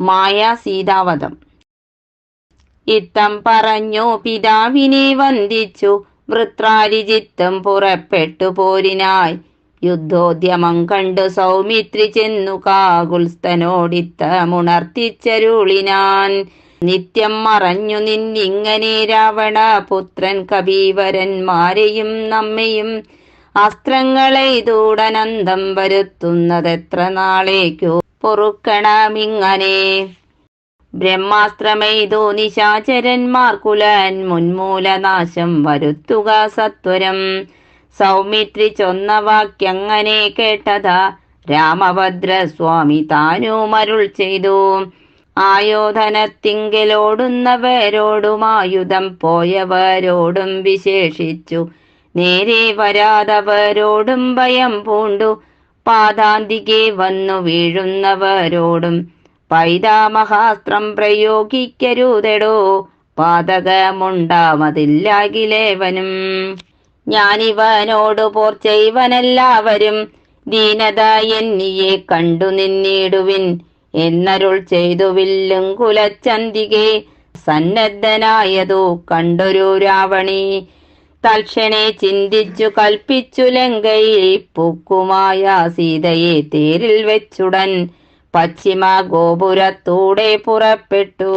മായ സീതാവധം. ഇത്തം പറഞ്ഞു പിതാവിനെ വന്ദിച്ചു വൃത്രാരിജിത്തും പുറപ്പെട്ടു പോരിനായി. യുദ്ധോദ്യമം കണ്ടു സൗമിത്രി ചെന്നു കാകുൽസ്ഥനോടിത്തമുണർത്തിച്ചരുളിനാൻ. നിത്യം മറഞ്ഞു നിന്നിങ്ങനെ രാവണപുത്രൻ കബീവരന്മാരെയും നമ്മയും അസ്ത്രങ്ങളെയ്തൂടനന്തം വരുത്തുന്നതെത്ര നാളേക്കു പൊറുക്കണമിങ്ങനെ. ബ്രഹ്മാസ്ത്രമെയ്തു നിശാചരന്മാർ കുലൻ മുന്മൂലനാശം വരുത്തുക സത്വരം. സൗമിത്രി ചൊന്ന വാക്യങ്ങനെ കേട്ടതാ രാമഭദ്രസ്വാമി താനുമരുൾ ചെയ്തു. ആയോധനത്തിങ്കലോടുന്നവരോടും ആയുധം പോയവരോടും വിശേഷിച്ചു നേരെ വരാതവരോടും ഭയം പൂണ്ടു പാദാന്തികെ വന്നു വീഴുന്നവരോടും പൈതാമഹാസ്ത്രം പ്രയോഗിക്കരുതെടോ പാതകമുണ്ടാമതില്ലാകിലേവനും. ഞാനിവനോടു പോർ ചെയ്വനെല്ലാവരും ദീനത എന്നിയെ കണ്ടു നിന്നിടുവിൻ എന്നരുൾ ചെയ്തു വില്ലും കുലച്ചന്തികെ സന്നദ്ധനായതു കണ്ടൊരു രാവണി തൽക്ഷണേ ചിന്തിച്ചു കൽപ്പിച്ചു ലങ്കയിൽ പൂക്കുമായ സീതയെ തേരിൽ വെച്ചുടൻ പശ്ചിമ ഗോപുരത്തൂടെ പുറപ്പെട്ടു.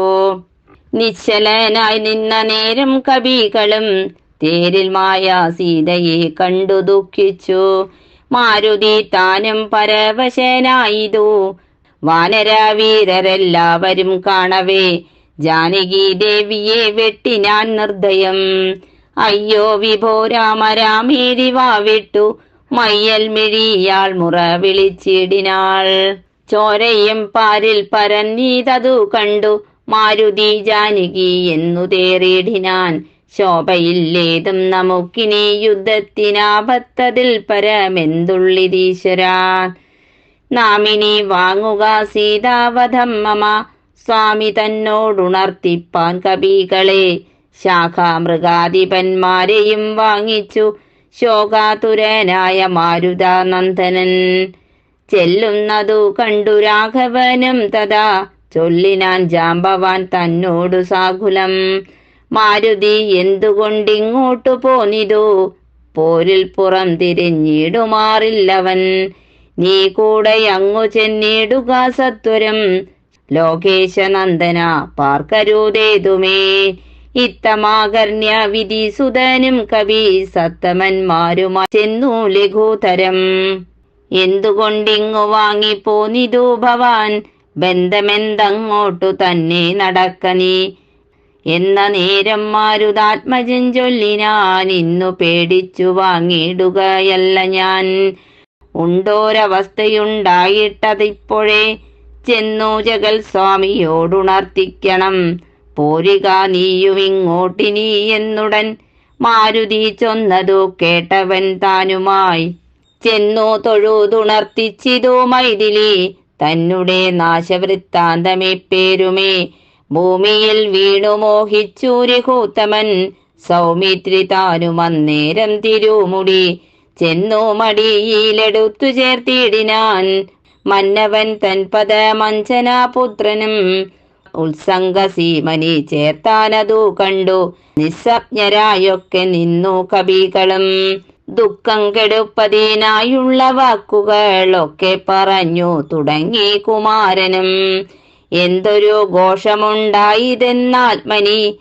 നിശ്ചലനായി നിന്ന നേരം കവികളും തേരിൽ മായ സീതയെ കണ്ടു ദുഃഖിച്ചു. മാരുതി താനും പരവശനായിതു വാനരവീരരെല്ലാവരും കാണവേ ജാനകി ദേവിയെ വെട്ടിനാൻ നിർദ്ദയം. അയ്യോ വിഭോ രാമ രാമേരി വാവിട്ടു മയ്യൽ മിഴിയാൾ മുറ വിളിച്ചിടിനാൾ. ചോരയും പാരിൽ പരന്നീതതു കണ്ടു മാരുതി ജാനകി എന്നു തേറിയിടിനാൻ. ശോഭയില്ലേതും നമുക്കിനി യുദ്ധത്തിനാപത്തതിൽ പരമെന്തുള്ളിതീശ്വരാ. നാമിനി വാങ്ങുക സീതാവധം മമ സ്വാമി തന്നോടുണർത്തിപ്പാൻ കവികളെ. ശാഖാമൃഗാധിപന്മാരെയും വാങ്ങിച്ചു ശോകാതുരനായ മാരുതാനന്ദനൻ. ചെല്ലുന്നതു കണ്ടു രാഘവനും തഥാ ചൊല്ലിനാൻ ജാമ്പവാൻ തന്നോടു സാകുലം. മാരുതി എന്തുകൊണ്ടിങ്ങോട്ടു പോന്നിതു പോരിൽ പുറം തിരിഞ്ഞിടുമാറില്ലവൻ. നീ കൂടെ അങ്ങു ചെന്നിടുക സത്വരം ലോകേശനന്ദന പാർക്കരുതേതുമേ. ഇത്തമാകർണ്യ വിധി സുതനും കവി സത്തമന്മാരുമായി ചെന്നു ലഘുതരം. എന്തുകൊണ്ടിങ്ങു വാങ്ങിപ്പോന്നിതു ഭവാൻ ബന്ധമെന്തങ്ങോട്ടു തന്നെ നടക്ക നീ എന്ന നേരം മാരുതാത്മജൻ ചൊല്ലിനാൻ. ഇന്നു പേടിച്ചു വാങ്ങിയിടുകയല്ല ഞാൻ. ഉണ്ടോരവസ്ഥയുണ്ടായിട്ടതിപ്പോഴേ ചെന്നു ജഗൽ സ്വാമിയോടുണർത്തിക്കണം. പോരിക നീയുമിങ്ങോട്ടിനി എന്നുടൻ മാരുതി ചൊന്നതു കേട്ടവൻ താനുമായി ചെന്നു തൊഴുതുണർത്തിച്ചിതു മൈഥിലി തന്നെ നാശവൃത്താന്തമെപ്പേരുമേ. ഭൂമിയിൽ വീണു മോഹിച്ചു രഘുത്തമൻ സൗമിത്രി താനും അന്നേരം തിരുമുടി ചെന്നു മടിയിലെടുത്തു ചേർത്തിടിനാൻ. മന്നവൻ തൻ പദമഞ്ജനാപുത്രനും ഉത്സംഗസീമനി ചേർത്താനതു കണ്ടു നിസ്സജ്ഞരായൊക്കെ നിന്നു കവികളും. ദുഃഖം കെടുപ്പതിനായുള്ള വാക്കുകളൊക്കെ പറഞ്ഞു തുടങ്ങി കുമാരനും. എന്തൊരു ഘോഷമുണ്ടായതെന്നാത്മനി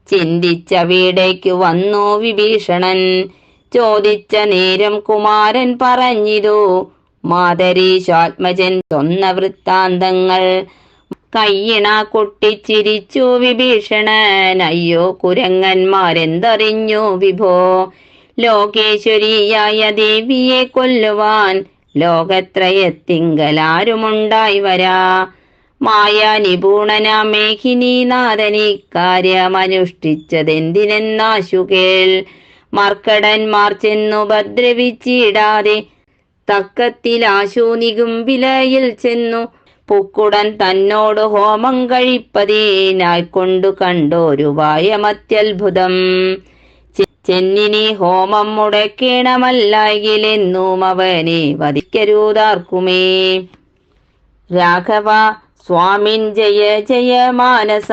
ചിന്തിച്ചവിടേക്കു വന്നു വിഭീഷണൻ. ചോദിച്ച നേരം കുമാരൻ പറഞ്ഞിതു മാതരീശാത്മജൻ സ്വന്ന വൃത്താന്തങ്ങൾ. കയ്യിണ കൊട്ടിച്ചിരിച്ചു വിഭീഷണൻ. അയ്യോ കുരങ്ങന്മാരെന്തറിഞ്ഞു വിഭോ ലോകേശ്വരിയായ ദേവിയെ കൊല്ലുവാൻ ലോകത്രയത്തിങ്കലാരുമുണ്ടായി വരാ. മായ നിപുണനാ മേഘിനീനാഥനി കാര്യമനുഷ്ഠിച്ചതെന്തിനെന്നാശു കേൾ. മർക്കടന്മാർ ചെന്നുപദ്രവിച്ചിടാതെ തക്കത്തിലാശു നികുംബിലയിൽ ചെന്നു പുക്കുടൻ തന്നോട് ഹോമം കഴിപ്പതിനായിക്കൊണ്ടു കണ്ടോരുപായമത്യത്ഭുതം. ചെന്നിനി ഹോമം മുടക്കേണമല്ലായെന്നും അവനെ വധിക്കരുതാർക്കുമേ. രാഘവ സ്വാമിൻ ജയ ജയ മാനസ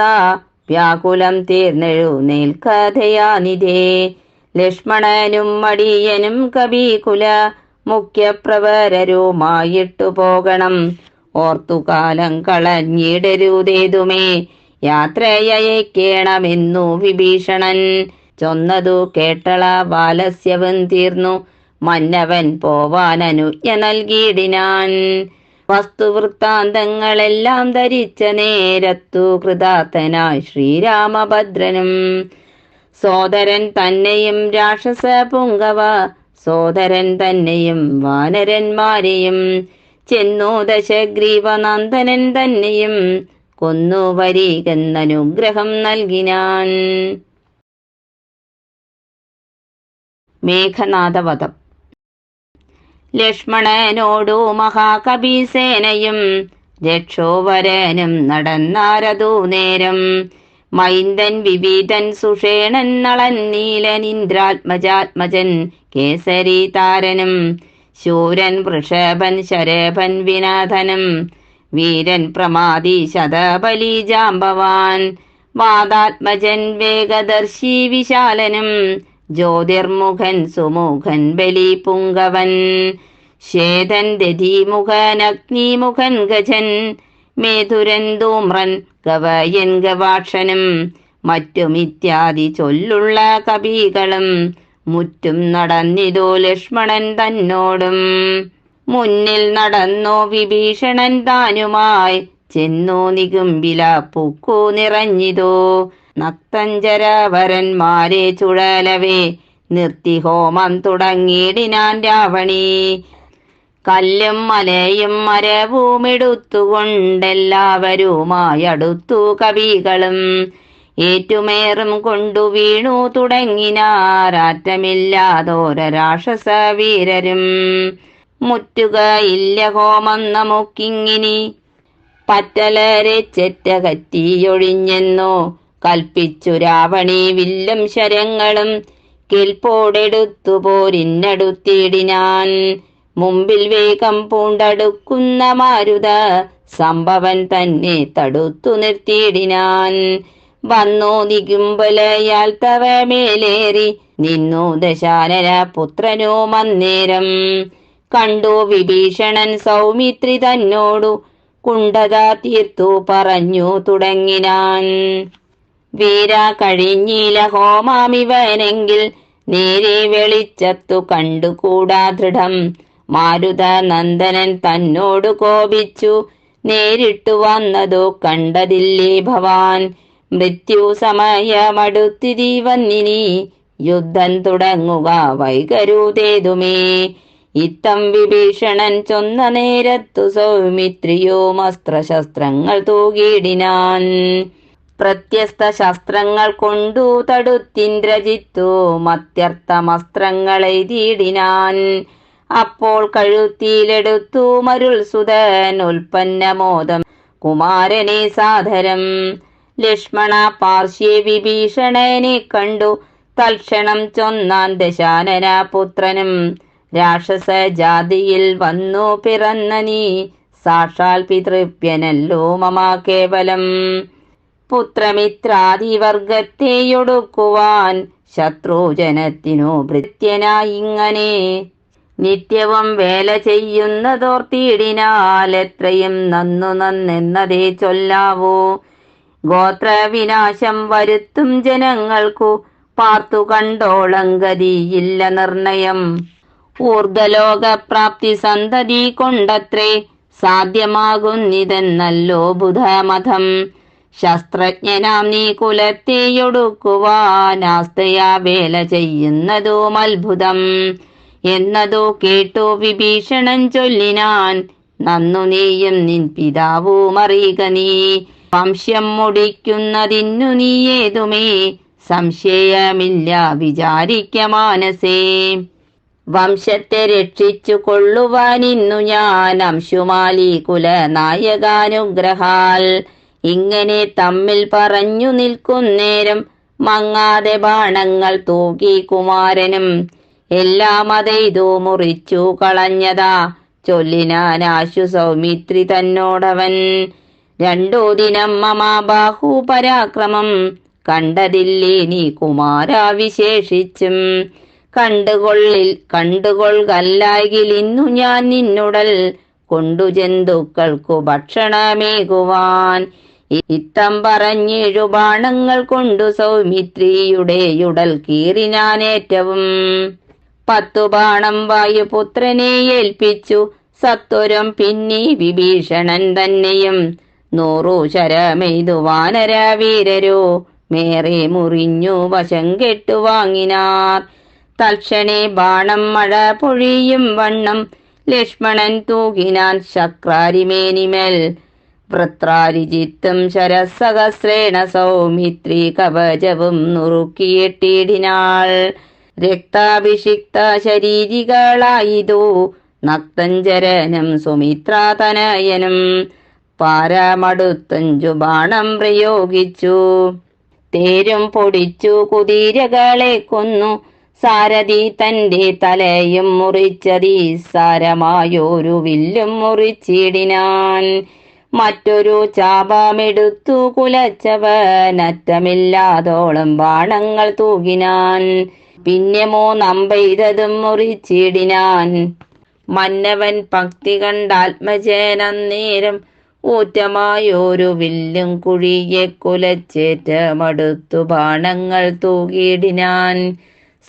വ്യാകുലം തീർന്നെഴുന്നേൽക്കഥയാനിധേ. ലക്ഷ്മണനും മടിയനും കവികുല മുഖ്യപ്രവരരുമായിട്ടു പോകണം. ഓർത്തുകാലം കളഞ്ഞിടരുതേതുമേ യാത്രയയക്കേണമെന്നു വിഭീഷണൻ ചൊന്നതു കേട്ടള വാലസ്യവും തീർന്നു. മന്നവൻ പോവാനനുജ്ഞ നൽകിയിടിനാൻ. വസ്തുവൃത്താന്തങ്ങളെല്ലാം ധരിച്ച നേരത്തു കൃതാർത്ഥനായി ശ്രീരാമഭദ്രനും സോദരൻ തന്നെയും രാക്ഷസ പുങ്കവ സോദരൻ തന്നെയും വാനരന്മാരെയും ചെന്നു ദശഗ്രീവനന്ദനൻ തന്നെയും കൊന്നു വരികെന്നനുഗ്രഹം നൽകിനാൻ. മേഘനാദവധം. ലക്ഷ്മണനോടു മഹാകവിസേനയും രക്ഷോവരനും നടന്നാരതു നേരം. മൈന്ദൻ വിവിധൻ സുഷേണൻ നളൻ നീലൻ ഇന്ദ്രാത്മജാത്മജൻ കേസരി താരനും ശൂരൻ വൃഷഭൻ ശരഭൻ വിനാഥനും വീരൻ പ്രമാദി ശതബലി ജാംബവാൻ വാദാത്മജൻ വേഗദർശി വിശാലനും ജ്യോതിർമുഖൻ സുമുഖൻ ബലി പുങ്കവൻ ശ്വേതൻ ദധിമുഖൻ അഗ്നിമുഖൻ ഗജൻ മേധുരൻ ധൂമ്രൻ ഗവയൻ ഗവാക്ഷനും മറ്റുമിത്യാദി ചൊല്ലുള്ള കവികളും മുറ്റും നടന്നിതോ ലക്ഷ്മണൻ തന്നോടും. മുന്നിൽ നടന്നോ വിഭീഷണൻ താനുമായി ചെന്നു നികുംബില പൂക്കു നിറഞ്ഞിതോ. നക്തഞ്ചരവരന്മാരെ ചുഴലവേ നിർത്തി ഹോമം തുടങ്ങിയിടിനാൻ രാവണി. കല്ലും മലയും മരവുമെടുത്തുകൊണ്ടെല്ലാവരുമായടുത്തു കവികളും ഏറ്റുമേറും കൊണ്ടു വീണു തുടങ്ങിനാരാറ്റമില്ലാതോര രാക്ഷസ വീരരും. മുറ്റുകയില്ല ഹോമം നമുക്കിങ്ങിനി പറ്റലരെ ചെറ്റകറ്റിയൊഴിഞ്ഞെന്നോ കൽപ്പിച്ചു രാവണി വില്ലും ശരങ്ങളും കേൾപ്പോടെടുത്തു പോരിന്നടുത്തിടിനാൻ. മുമ്പിൽ വേഗം പൂണ്ടടുക്കുന്ന മാരുത സംഭവൻ തന്നെ തടുത്തു നിർത്തിയിടിനാൻ. വന്നു നികുംബലയാൽ തവ മേലേറി നിന്നു ദശാനന പുത്രനോ മന്നേരം. കണ്ടു വിഭീഷണൻ സൗമിത്രി തന്നോടു കുണ്ഠത തീർത്തു പറഞ്ഞു തുടങ്ങിനാൻ. വീര കഴിഞ്ഞില ഹോമാമിവനെങ്കിൽ നേരെ വെളിച്ചത്തു കണ്ടുകൂടാ ദൃഢം. മാരുത നന്ദനൻ തന്നോടു കോപിച്ചു നേരിട്ടു വന്നതോ കണ്ടതില്ലേ ഭവാൻ. മൃത്യു സമയമടുത്തിരി വന്നിനി യുദ്ധം തുടങ്ങുക വൈകരുതേതുമേ. ഇത്തം വിഭീഷണൻ ചൊന്ന നേരത്തു സൗമിത്രിയോ അസ്ത്രശസ്ത്രങ്ങൾ തൂകിയിടിനാൻ. പ്രത്യസ്ത ശസ്ത്രങ്ങൾ കൊണ്ടു തടുത്തിന്ദ്രജിത്തു മത്യർത്ഥമസ്ത്രങ്ങളെയ്തിടിനാൻ. അപ്പോൾ കഴുത്തിലെടുത്തു മരുൾ സുതൻ ഉൽപ്പന്നമോദം കുമാരനെ സാദരം. ലക്ഷ്മണ പാർശ്വേ വിഭീഷണനെ കണ്ടു തൽക്ഷണം ചൊന്നാൻ ദശാനന പുത്രനും. രാക്ഷസ ജാതിയിൽ വന്നു പിറന്ന നീ സാക്ഷാൽ പിതൃപ്യനല്ലോ മമ കേവലം. പുത്രമിത്രാദിവർഗത്തെയൊടുക്കുവാൻ ശത്രുജനത്തിനു ഭൃത്യനായിങ്ങനെ നിത്യവും വേല ചെയ്യുന്നതോർത്തിയിടിനാൽ എത്രയും നന്നെന്നതേ ചൊല്ലാവൂ. ഗോത്രവിനാശം വരുത്തും ജനങ്ങൾക്കു പാർത്തു കണ്ടോളം ഗതിയില്ല നിർണയം. ഊർധ്വലോകപ്രാപ്തി സന്തതി കൊണ്ടത്രേ സാധ്യമാകുന്നിതെന്നല്ലോ ബുധമതം. ശസ്ത്രജ്ഞനാം നീ കുലത്തെയൊടുക്കുവാൻ ആസ്തയാ വേല ചെയ്യുന്നതും അത്ഭുതം എന്നതു കേട്ടു വിഭീഷണൻ ചൊല്ലിനാൻ. നന്നു നീയും നിൻ പിതാവും അറിയുക നീ വംശം മുടിക്കുന്നതിന്നു നീ ഏതുമേ സംശയമില്ല വിചാരിക്ക മാനസേ. വംശത്തെ രക്ഷിച്ചു കൊള്ളുവാനിന്നു ഞാൻ അംശുമാലി കുലനായകാനുഗ്രഹാൽ. ഇങ്ങനെ തമ്മിൽ പറഞ്ഞു നിൽക്കുന്നേരം മങ്ങാതെ ബാണങ്ങൾ തൂക്കി കുമാരനും എല്ലാം അതെയ്തു മുറിച്ചു കളഞ്ഞതാ ചൊല്ലിനാനാശു സൗമിത്രി തന്നോടവൻ. രണ്ടു ദിനം മമ ബാഹുപരാക്രമം കണ്ടതില്ലേ നീ കുമാര വിശേഷിച്ചും. കണ്ടുകൊൾകല്ലായിൽ ഇന്നു ഞാൻ നിന്നുടൽ കൊണ്ടു ജന്തുക്കൾക്കു ഭക്ഷണമേകുവാൻ. ഇത്തം പറഞ്ഞേഴു ബാണങ്ങൾ കൊണ്ടു സൗമിത്രിയുടെയുടൽ കീറിനാനേറ്റവും. 10 ബാണം വായുപുത്രനെ ഏൽപ്പിച്ചു സത്വരം പിന്നി വിഭീഷണൻ തന്നെയും. 100 ശരമെയ്തു വാനരവീരരോ മേറെ മുറിഞ്ഞു വശം കെട്ടു വാങ്ങിനാർ. തൽക്ഷണേ ബാണം മഴ പൊഴിയും വണ്ണം ലക്ഷ്മണൻ തൂകിനാൻ ശക്രാരിമേനിമേൽ. വൃത്രാരിജിത്തും ശരസഹസ്രേണ സൗമിത്രി കവചവും നുറുക്കിയിട്ടിടിനാൾ. രക്താഭിഷിക്ത ശരീരികളായിതു നക്തഞ്ചരനും സുമിത്രാതനയനും. പാരമടുത്തഞ്ചു ബാണം പ്രയോഗിച്ചു തേരും പൊടിച്ചു കുതിരകളെ കൊന്നു. സാരഥി തന്റെ തലയും മുറിച്ചതി സാരമായൊരു വില്ലും മുറിച്ചിടിനാൻ. മറ്റൊരു ചാപമെടുത്തു കുലച്ചവനറ്റമില്ലാതോളം ബാണങ്ങൾ തൂകിനാൻ. പിന്നെ 3 അമ്പെയ്തതും മുറിച്ചിടിനാൻ. മന്നവൻ ഭക്തി കണ്ടാത്മജനന്നേരം ഊറ്റമായൊരു വില്ലും കുഴിയെ കുലച്ചേറ്റമടുത്തു ബാണങ്ങൾ തൂകിയിടിനാൻ.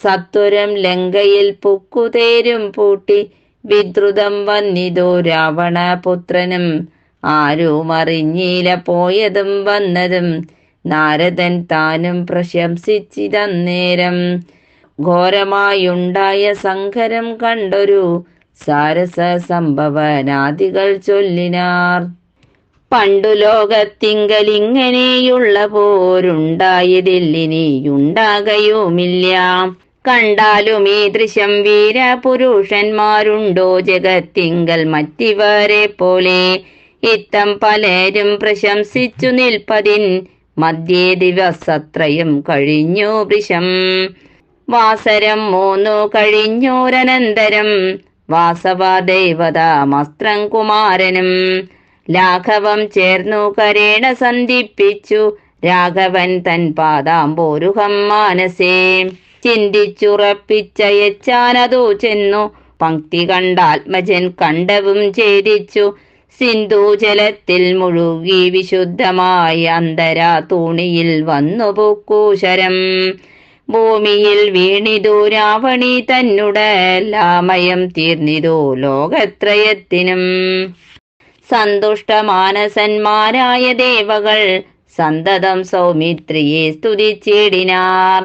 സത്വരം ലങ്കയിൽ പുക്കുതേരും പൂട്ടി വിദ്രുതം വന്നിതോ രാവണപുത്രനും. ആരും അറിഞ്ഞില്ല പോയതും വന്നതും നാരദൻ താനും പ്രശംസിച്ചിതന്നേരം. ഘോരമായുണ്ടായ സങ്കരം കണ്ടൊരു സാരസ സംഭവനാദികൾ ചൊല്ലിനാർ. പണ്ടു ലോകത്തിങ്കലിങ്ങനെയുള്ള പോരുണ്ടായതില്ലിനിയുണ്ടാകയുമില്ല. കണ്ടാലും ഈ ദൃശ്യം വീരപുരുഷന്മാരുണ്ടോ ജഗത്തിങ്കൽ മറ്റിവരെ പോലെ. ഇത്തം പലരും പ്രശംസിച്ചു നിൽപ്പതിൻ മധ്യേ ദിവസത്രയും കഴിഞ്ഞു വൃഷം. വാസരം 3 കഴിഞ്ഞോരനന്തരം വാസവദേവതാമസ്ത്രം കുമാരനും. ലാഘവം ചേർന്നു കരേണ സന്ധിപ്പിച്ചു രാഘവൻ തൻ പാദാംബോരുഹം മാനസേ. ചിന്തിച്ചുറപ്പിച്ചയച്ചാനതു ചെന്നു പങ്ക്തി കണ്ടാത്മജൻ കണ്ടവും ഛേദിച്ചു. സിന്ധുജലത്തിൽ മുഴുകി വിശുദ്ധമായ അന്തരാ തൂണിയിൽ വന്നു പൊക്കൂശരം. ഭൂമിയിൽ വീണിതു രാവണി തന്നുടലാമയം തീർന്നിതു ലോകത്രയത്തിനും. സന്തുഷ്ടമാനസന്മാരായ ദേവകൾ സന്തതം സൗമിത്രിയെ സ്തുതിച്ചിടിനാർ.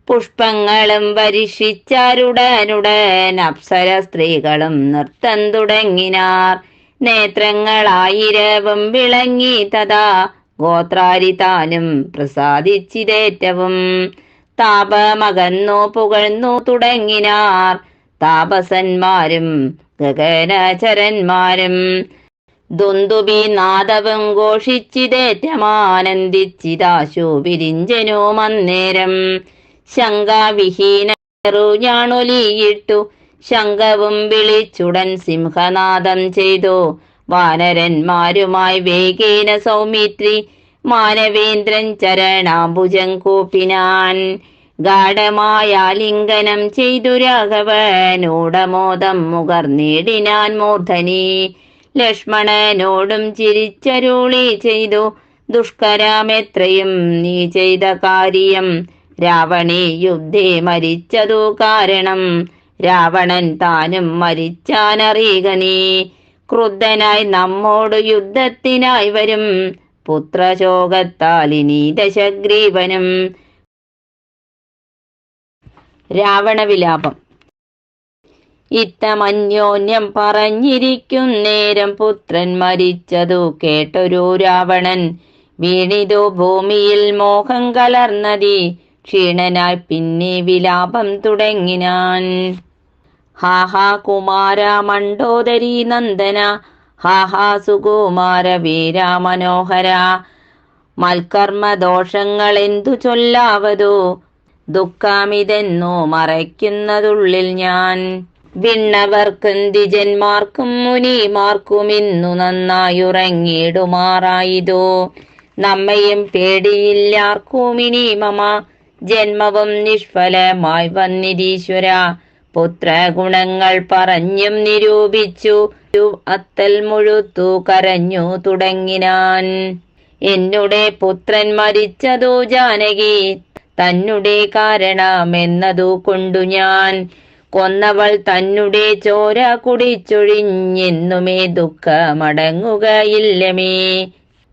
പുഷ്പങ്ങളും പരിഷിച്ചാരുടനുടൻ അപ്സര സ്ത്രീകളും നൃത്തം തുടങ്ങിനാർ. നേത്രങ്ങളായിരവും വിളങ്ങി തഥാ ഗോത്രാരി താനും പ്രസാദിച്ചിതേറ്റവും. താപമകന്നു പുകഴ്ന്നു തുടങ്ങിനാർ താപസന്മാരും ഗഗനചരന്മാരും. ദുന്ദുബി നാദവും ഘോഷിച്ചിതേറ്റമാനന്ദിച്ചിതാശു വിരിഞ്ചനോ അന്നേരം. ശങ്കാവിഹീനു ഞാണൊലിയിട്ടു ശംഖവും വിളിച്ചുടൻ സിംഹനാദം ചെയ്തു. വാനരന്മാരുമായി വേഗേന സൗമിത്രി മാനവേന്ദ്രൻ ചരണാംബുജം കൂപ്പിനാൻ. ഗാഢമായ ലിംഗനം ചെയ്തു രാഘവനോടമോദം മുകർന്നിടിനാൻ മൂർധനി. ലക്ഷ്മണനോടും ചിരിച്ചരുളി ചെയ്തു ദുഷ്കരമെത്രയും നീ ചെയ്ത കാര്യം. രാവണി യുദ്ധേ മരിച്ചതു കാരണം രാവണൻ താനും മരിച്ചാനറിയുക നീ. ക്രുദ്ധനായി നമ്മോട് യുദ്ധത്തിനായി വരും പുത്രശോകത്താലിനി ദശഗ്രീവനും. രാവണവിലാപം. ഇത്തമന്യോന്യം പറഞ്ഞിരിക്കുന്നേരം പുത്രൻ മരിച്ചതു കേട്ടൊരു രാവണൻ. വീണിതു ഭൂമിയിൽ മോഹം കലർന്നതി ക്ഷീണനായി പിന്നെ വിലാപം തുടങ്ങിനാൻ. ഹാഹാ കുമാര മണ്ഡോദരീ നന്ദന, ഹാഹാ സുകുമാര വീര മനോഹര. മൽക്കർമ്മ ദോഷങ്ങൾ എന്തു ചൊല്ലാവതോ, ദുഃഖമിതെന്നു മറയ്ക്കുന്നതുള്ളിൽ ഞാൻ. വിണ്ണവർക്കും ദ്വിജന്മാർക്കും മുനിമാർക്കും ഇന്നു നന്നായുറങ്ങിടുമാറായിതോ. നമ്മയും പേടിയില്ലാർക്കും ഇനി മമ ജന്മവും നിഷ്ഫലമായി വന്നിരീശ്വര. പുത്രഗുണങ്ങൾ പറഞ്ഞും നിരൂപിച്ചു അത്തൽ മുഴുത്തു കരഞ്ഞു തുടങ്ങിനാൻ. എന്നുടെ പുത്രൻ മരിച്ചതു ജാനകി തന്നുടെ കാരണമെന്നതു കൊണ്ടു ഞാൻ. കൊന്നവൾ തന്നുടെ ചോര കുടിച്ചൊഴിഞ്ഞെന്നുമേ ദുഃഖമടങ്ങുകയില്ലമേ.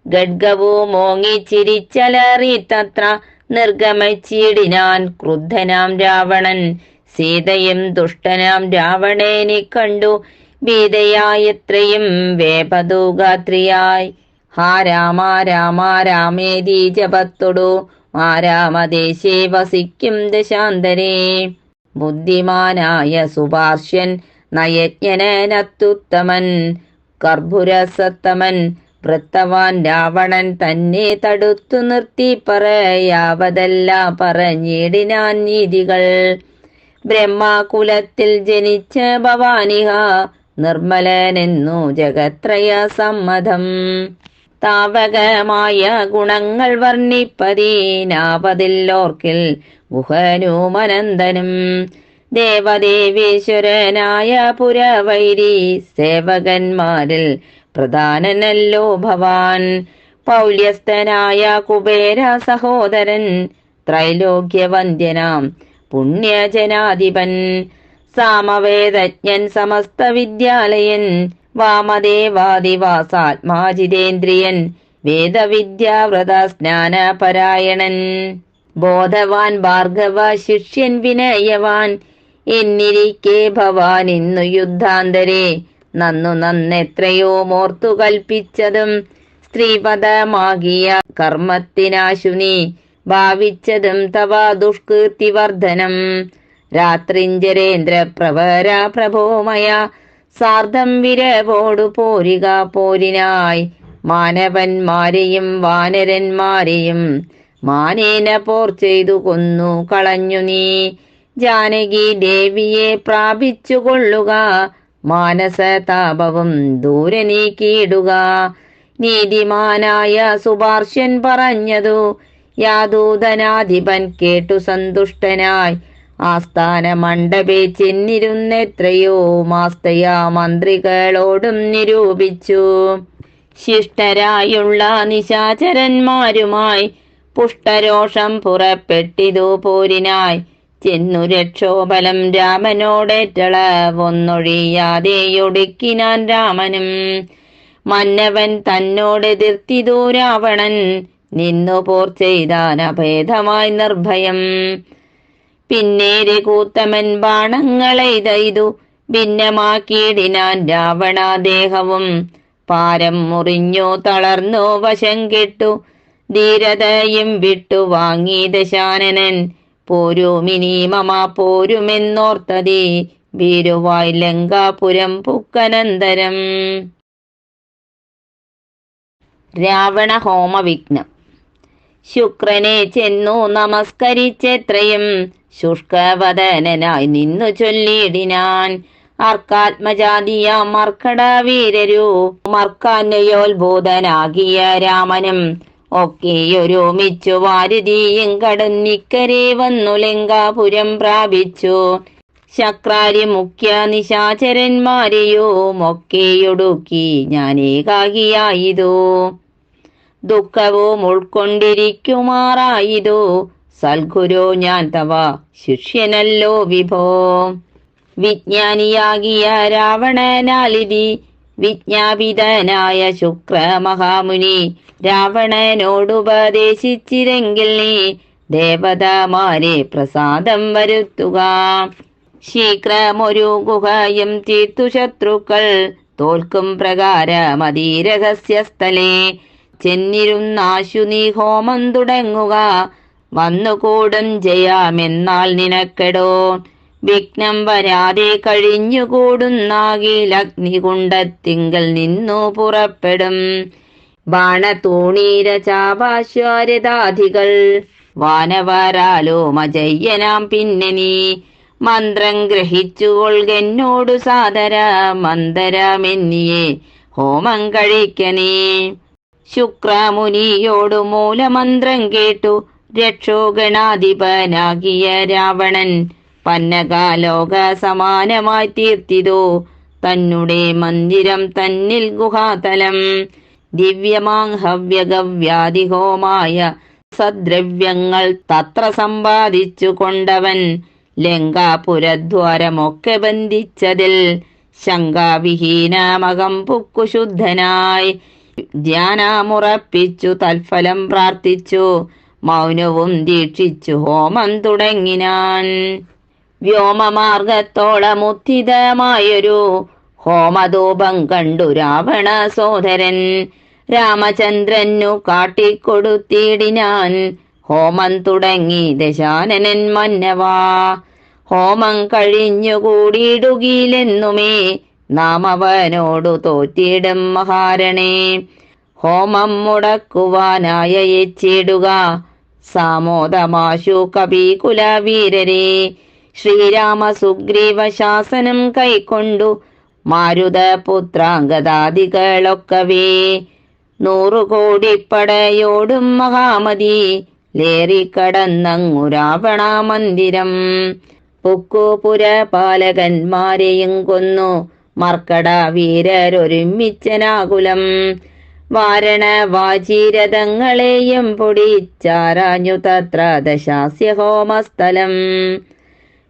ഗഡ്ഗവു മോങ്ങിച്ചിരിച്ചലറിത്തത്ര നിർഗമിച്ചിടിനാൻ ക്രുദ്ധനാം രാവണൻ. സീതയും ദുഷ്ടനാം രാവണനെ കണ്ടു ഭീതയായത്രയും വേപതുഗാത്രിയായി. ഹാ രാമ രാമ രാമേതി ജപത്തൊടു ആരാമദേശേ വസിക്കും ദശാന്തരേ. ബുദ്ധിമാനായ സുപാർശ്വൻ നയജ്ഞനത്തുത്തമൻ കർഭുരസത്തമൻ വൃത്തവാൻ രാവണൻ തന്നെ തടുത്തു നിർത്തി പറയാവതല്ല പറഞ്ഞിടിനാൻ നീതികൾ. ബ്രഹ്മകുലത്തിൽ ജനിച്ച ഭവാനിഹ നിർമ്മലനെന്നു ജഗത്രയ സമ്മതം. താവകമായ ഗുണങ്ങൾ വർണ്ണിപ്പതീനാപതില്ലോർക്കിൽ ഗുഹനുമനന്തനും. ദേവദേവേശ്വരനായ പുരവൈരി സേവകന്മാരിൽ പ്രധാനനല്ലോ ഭവാൻ. പൗല്യസ്ഥനായ കുബേര സഹോദരൻ ത്രൈലോക്യവന്ദ്യനാം പുണ്യജനാധിപൻ. സാമവേദജ്ഞൻ സമസ്ത വിദ്യാലയൻ വാമദേവാദിവാസാത്മാജിതേന്ദ്രിയൻ വേദവിദ്യാവ്രത സ്നാനപരായണൻ. ബോധവാൻ ഭാർഗവ ശിഷ്യൻ വിനയവാൻ എന്നിരിക്കെ ഭവാൻ ഇന്നു യുദ്ധാന്തരേ നന്നെത്രയോ മോർത്തു കൽപ്പിച്ചതും സ്ത്രീപദമാകിയ കർമ്മത്തിനാശു നീ ഭാവിച്ചതും തവ ദുഷ്കീർത്തിവർദ്ധനം. രാത്രിഞ്ചരേന്ദ്ര പ്രവര പ്രഭോമയ സാർദ്ധം വിരവോടു പോരിക പോരിനായി. മാനവന്മാരെയും വാനരന്മാരെയും മാനേന പോർ ചെയ്തു കൊന്നു കളഞ്ഞു നീ. ജാനകി ദേവിയെ പ്രാപിച്ചു കൊള്ളുക മാനസതാപവും ദൂരെ നീക്കിയിടുക. നീതിമാനായ സുപാർശ്വൻ പറഞ്ഞതു യാദൂതനാധിപൻ കേട്ടു സന്തുഷ്ടനായി. ആസ്ഥാന മണ്ഡപേ ചെന്നിരുന്നെത്രയോ മാസ്തയാ മന്ത്രികളോടും നിരൂപിച്ചു. ശിഷ്ടരായുള്ള നിശാചരന്മാരുമായി പുഷ്ടരോഷം പുറപ്പെട്ടിതു പോരിനായി. ചെന്നു രക്ഷോബലം രാമനോടേറ്റളവൊന്നൊഴിയാതെയൊടുക്കിനാൻ രാമനും. മന്നവൻ തന്നോടെതിർത്തിതു രാവണൻ നിന്നു പോർ ചെയ്താൻ അഭേദമായി നിർഭയം. പിന്നെ രഘൂത്തമൻ ബാണങ്ങളെയ്തു ഭിന്നമാക്കിയിടിനാൻ രാവണാദേഹവും. പാരം മുറിഞ്ഞു തളർന്നു വശം കെട്ടു ധീരതയും വിട്ടു വാങ്ങി ദശാനനൻ. പോരുമിനി മമ പോരുമെന്നോർത്തതി ഭീരുവായി ലങ്കാപുരം പുക്കനന്തരം. രാവണ ഹോമവിഘ്നം. ശുക്രനെ ചെന്നു നമസ്കരിച്ചെത്രയും ശുഷ്കവദനായി നിന്നു ചൊല്ലിയിടിനാൻ. അർക്കാത്മജാതിയ മർക്കടവീരരു മർക്കാന്വയോത്ഭൂതനാകിയ രാമനും ഒക്കെയൊരുമിച്ചു വാരുതിയും കടന്നിക്കരെ വന്നു ലങ്കാപുരം പ്രാപിച്ചു. ശക്രാരി മുഖ്യ നിശാചരന്മാരെയും ഒക്കെയൊടുക്കി ഞാനേകാകിയായിതു. ദുഃഖവും ഉൾക്കൊണ്ടിരിക്കുമാറായിതു സൽഗുരു ഞാൻ തവ ശിഷ്യനല്ലോ വിഭോ. വിജ്ഞാനിയാകിയ രാവണനാലിതി വിജ്ഞാപിതനായ ശുക്രമഹാമുനി രാവണനോടുപദേശിച്ചിരെങ്കിൽ നീ ദേവതമാരെ പ്രസാദം വരുത്തുക. ശീഘ്രമൊരു ഗുഹയും തീർത്തു ശത്രുക്കൾ തോൽക്കും പ്രകാരമതീരഹസ്യസ്ഥലേ ചെന്നിരുന്നാശു നീ ഹോമം തുടങ്ങുക. വന്നുകൂടും ജയാമെന്നാൽ നിനക്കെടോ. വിഘ്നം വരാതെ കഴിഞ്ഞുകൂടുന്നാകിൽ അഗ്നികുണ്ഡത്തിങ്കൽ നിന്നു പുറപ്പെടും. ബാണതൂണീര ചാപാശ്വാരതാധികൾ വാനവരാലോ മജയ്യനാം പിന്നെ നീ മന്ത്രം ഗ്രഹിച്ചുകൊൾകെന്നോടു സാദര മന്ദരമെന്നിയെ ഹോമം കഴിക്കനേ. ശുക്രമുനിയോടു മൂലമന്ത്രം കേട്ടു രക്ഷോഗണാധിപനാകിയ രാവണൻ പന്നകാലോക സമാനമായി തീർത്തിതോ തന്നെ മന്ദിരം തന്നിൽ ഗുഹാതലം. ദിവ്യമാഹവ്യഗവ്യാധിഹോമായ സദ്രവ്യങ്ങൾ തത്ര സമ്പാദിച്ചു കൊണ്ടവൻ ലങ്കാപുരദ്വാരമൊക്കെ ബന്ധിച്ചതിൽ ശങ്കാവിഹീനമകം പുക്കുശുദ്ധനായി ധ്യാനമുറപ്പിച്ചു തൽഫലം പ്രാർത്ഥിച്ചു മൗനവും ദീക്ഷിച്ചു ഹോമം തുടങ്ങിനാൻ. വ്യോമമാർഗത്തോളമുത്ഥിതമായൊരു ഹോമധൂപം കണ്ടു രാവണ സോദരൻ രാമചന്ദ്രനു കാട്ടിക്കൊടുത്തിടിനാൻ. ഹോമം തുടങ്ങി ദശാനനൻ മന്നവാ. ഹോമം കഴിഞ്ഞുകൂടിയിടുകിലെന്നുമേ നാം അവനോടു തോറ്റിടും മഹാരണേ. ഹോമം മുടക്കുവാനായ എച്ചിടുക സാമോദമാശു കപികുലവീരരെ. ശ്രീരാമ സുഗ്രീവ ശാസനം കൈക്കൊണ്ടു മാരുതപുത്രാംഗദാദികളൊക്കവേ 100 കോടിപ്പടയോടും മഹാമതി ലേറിക്കടന്നങ്ങു രാവണ മന്ദിരം. പുക്കുപുരപാലകന്മാരെയും കൊന്നു മർക്കട വീരരൊരുമിച്ചനാകുലം. വാരണവാചീരഥങ്ങളെയും പൊടിച്ചാരാഞ്ഞു തത്ര ദശാസ്യ ഹോമസ്ഥലം.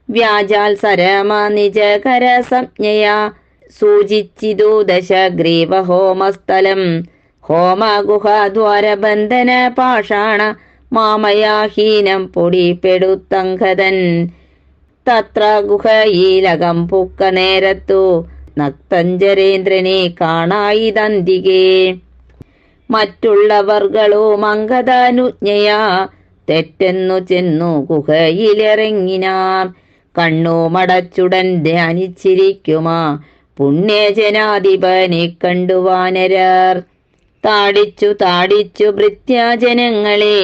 വ്യാജാൽ സരമ നിജകര സംജ്ഞയാ സൂചിച്ചിതു ദശഗ്രീവ ഹോമസ്ഥലം. ഹോമഗുഹാദ്വാരബന്ധന പാഷാണ മാമയാഹീനം പൊടിപ്പെടുത്തങ്കതൻ. തത്ര ഗുഹയിലകം പുക്ക നേരത്തു നക്തഞ്ചരേന്ദ്രനെ കാണായിതന്തികേ. മറ്റുള്ളവർകളും അങ്കദാനുജ്ഞയാ തെറ്റെന്നു ചെന്നു ഗുഹയിലിറങ്ങിനാർ. കണ്ണു മടച്ചുടൻ ധ്യാനിച്ചിരിക്കുമാ പുണ്യജനാധിപനെ കണ്ടു വാനരർ. താടിച്ചു താടിച്ചു ഭൃത്യജനങ്ങളെ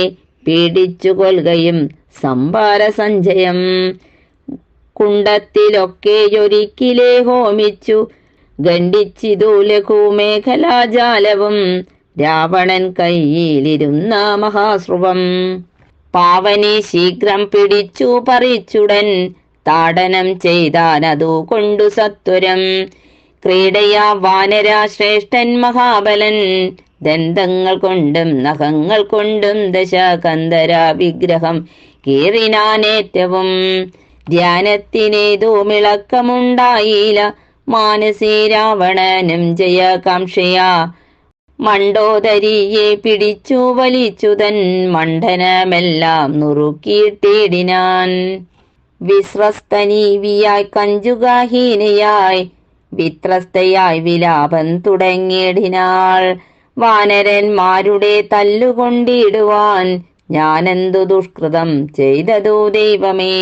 പീഡിച്ചു കൊൽകയും സംഭാര സഞ്ചയം. കുണ്ടത്തിലൊക്കെയൊരിക്കിലെ ഹോമിച്ചു ഖണ്ഡിച്ചിതു ലഘുമേഖലാജാലവും. രാവണൻ കയ്യിലിരുന്ന മഹാശ്രുവം പാവനി ശീഘ്രം പിടിച്ചു പറിച്ചുടൻ താടനം ചെയ്താനതു കൊണ്ടു സത്വരം. ക്രീഡയാ വാനരാശ്രേഷ്ഠൻ മഹാബലൻ ദന്തങ്ങൾ കൊണ്ടും നഖങ്ങൾ കൊണ്ടും ദശകന്ധര വിഗ്രഹം കീറിനാനേറ്റവും. ധ്യാനത്തിനേതോ മിളക്കമുണ്ടായില്ല മാനസേ രാവണനും ജയകാംക്ഷയാ. മണ്ടോദരിയെ പിടിച്ചു വലിച്ചുതൻ മണ്ഡനമെല്ലാം നുറുക്കിയിട്ടിടിനാൻ. വിശ്രസ്തനീവിയായി കഞ്ചുകാഹീനയായി വിത്രസ്തയായി വിലാപം തുടങ്ങിയിടിനാൾ. വാനരന്മാരുടെ തല്ലുകൊണ്ടിടുവാൻ ഞാനെന്തു ദുഷ്കൃതം ചെയ്തതു ദൈവമേ.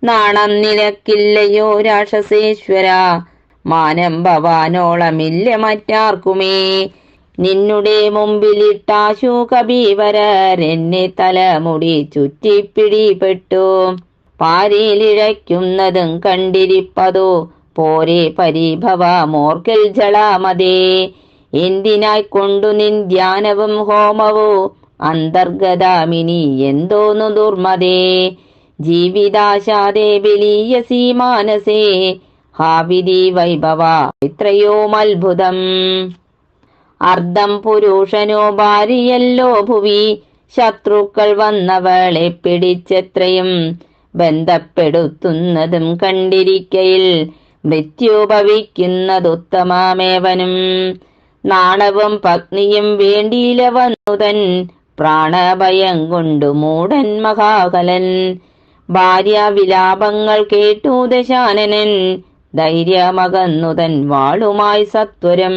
നാണം നിലക്കില്ലയോ രാക്ഷസേശ്വര മാനം ഭവാനോളമില്ല മറ്റാർക്കുമേ. നിന്നുടെ മുമ്പിലിട്ടാശു കബീവരർ എന്നെ തലമുടി ചുറ്റിപ്പിടിപ്പെട്ടു. പാരിയിലിഴയ്ക്കുന്നതും കണ്ടിരിപ്പതോ പോരെ പരിഭവ മോർക്കൽ ജളാമതേ. എന്തിനായി കൊണ്ടു നിൻ ധ്യാനവും ഹോമവോ അന്തർഗതാമിനി എന്തോന്നു ദുർമതേ. ജീവിതാശാദേ ബലീയസി മാനസേ ഹാവിധി വൈഭവ ഇത്രയോമത്ഭുതം. അർദ്ധം പുരുഷനോ ഭാര്യയല്ലോ ഭുവി ശത്രുക്കൾ വന്നവളെ പിടിച്ചെത്രയും ബന്ധപ്പെടുത്തുന്നതും കണ്ടിരിക്കയിൽ മൃത്യുഭവിക്കുന്നതുത്തമമേവനും. നാണവും പത്നിയും വേണ്ടിയില വന്നുതൻ പ്രാണഭയം കൊണ്ടു മൂടൻ മഹാകലൻ. ഭാര്യ വിലാപങ്ങൾ കേട്ടു ദശാനനൻ ധൈര്യമകന്നുതൻ വാളുമായി സത്വരം.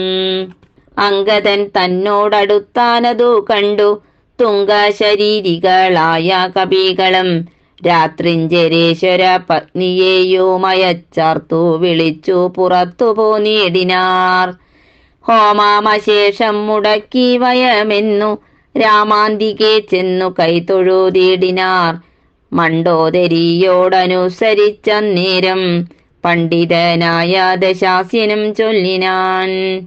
അങ്കദൻ തന്നോടടുത്താനതു കണ്ടു തുംഗശരീരികളായ കപികളും രാത്രിഞ്ചരേശ്വര പത്നിയെയുമയച്ചാർത്തു വിളിച്ചു പുറത്തു പോന്നിടിനാർ. ഹോമാമശേഷം മുടക്കി വയമെന്നു രാമാന്തികെ ചെന്നു കൈതൊഴുതിടിനാർ. മണ്ഡോദരിയോടനുസരിച്ചന്നേരം പണ്ഡിതനായ ദശാസ്യനും ചൊല്ലിനാൻ.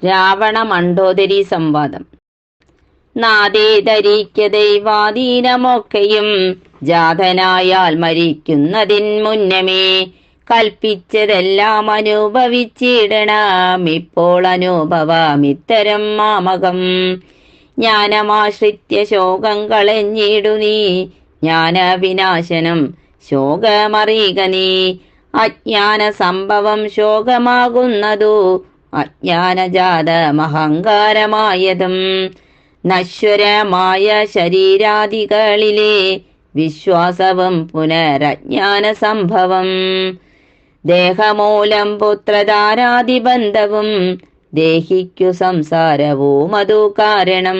രാവണ മണ്ഡോദരി സംവാദം. നാദേ ധരിക്ക ദൈവാധീനമൊക്കെയും ജാതനായാൽ മരിക്കുന്നതിൻ മുന്നമേ കൽപ്പിച്ചതെല്ലാം അനുഭവിച്ചിടണം. ഇപ്പോൾ അനുഭവമിത്തരം മാമകം. ജ്ഞാനമാശ്രിത്യ ശോകം കളഞ്ഞിടു നീ, ജ്ഞാനവിനാശനം ശോകമറിയുക നീ. അജ്ഞാന സംഭവം ശോകമാകുന്നതു, അജ്ഞാനജാതമഹങ്കാരമായതും. നശ്വരമായ ശരീരാദികളിലെ വിശ്വാസവും പുനരജ്ഞാന സംഭവം. ദേഹമൂലം പുത്രധാരാദിബന്ധവും, ദേഹിക്കു സംസാരവും അതു കാരണം.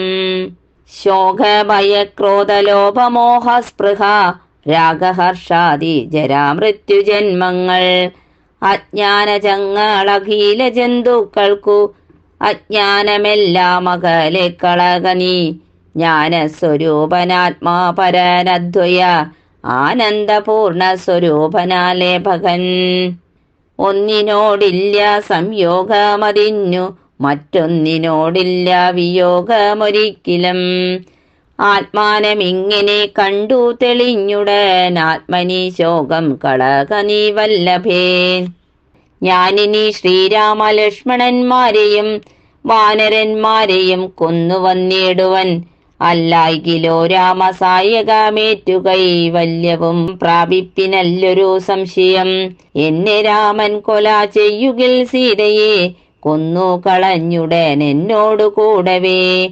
ശോകഭയക്രോധലോഭമോഹസ്പൃഹ രാഗഹർഷാദി ജരാമൃത്യുജന്മങ്ങൾ. അജ്ഞാനചങ്ങളഖില ജന്തുക്കൾക്കു അജ്ഞാനമെല്ലാം അകലെ കളക നീ. ജ്ഞാനസ്വരൂപനാത്മാ പരനദ്വയ ആനന്ദപൂർണ സ്വരൂപനാലേഭകൻ. ഒന്നിനോടില്ല സംയോഗമതിന്നു, മറ്റൊന്നിനോടില്ല വിയോഗമൊരിക്കലും. ആത്മാനമിങ്ങനെ കണ്ടു തെളിഞ്ഞുടൻ, ആത്മനി ശോകം കളക നീ വല്ലഭേ. ഞാനിനി ശ്രീരാമലക്ഷ്മണന്മാരെയും വാനരന്മാരെയും കൊന്നു വന്നിടുവൻ. അല്ലായികിലോ രാമസായകമേറ്റു കൈവല്യവും പ്രാപിപ്പിനല്ലൊരു സംശയം. എന്നെ രാമൻ കൊല ചെയ്യുകിൽ സീതയെ കൊന്നു കളഞ്ഞുടൻ എന്നോടു കൂടവേ.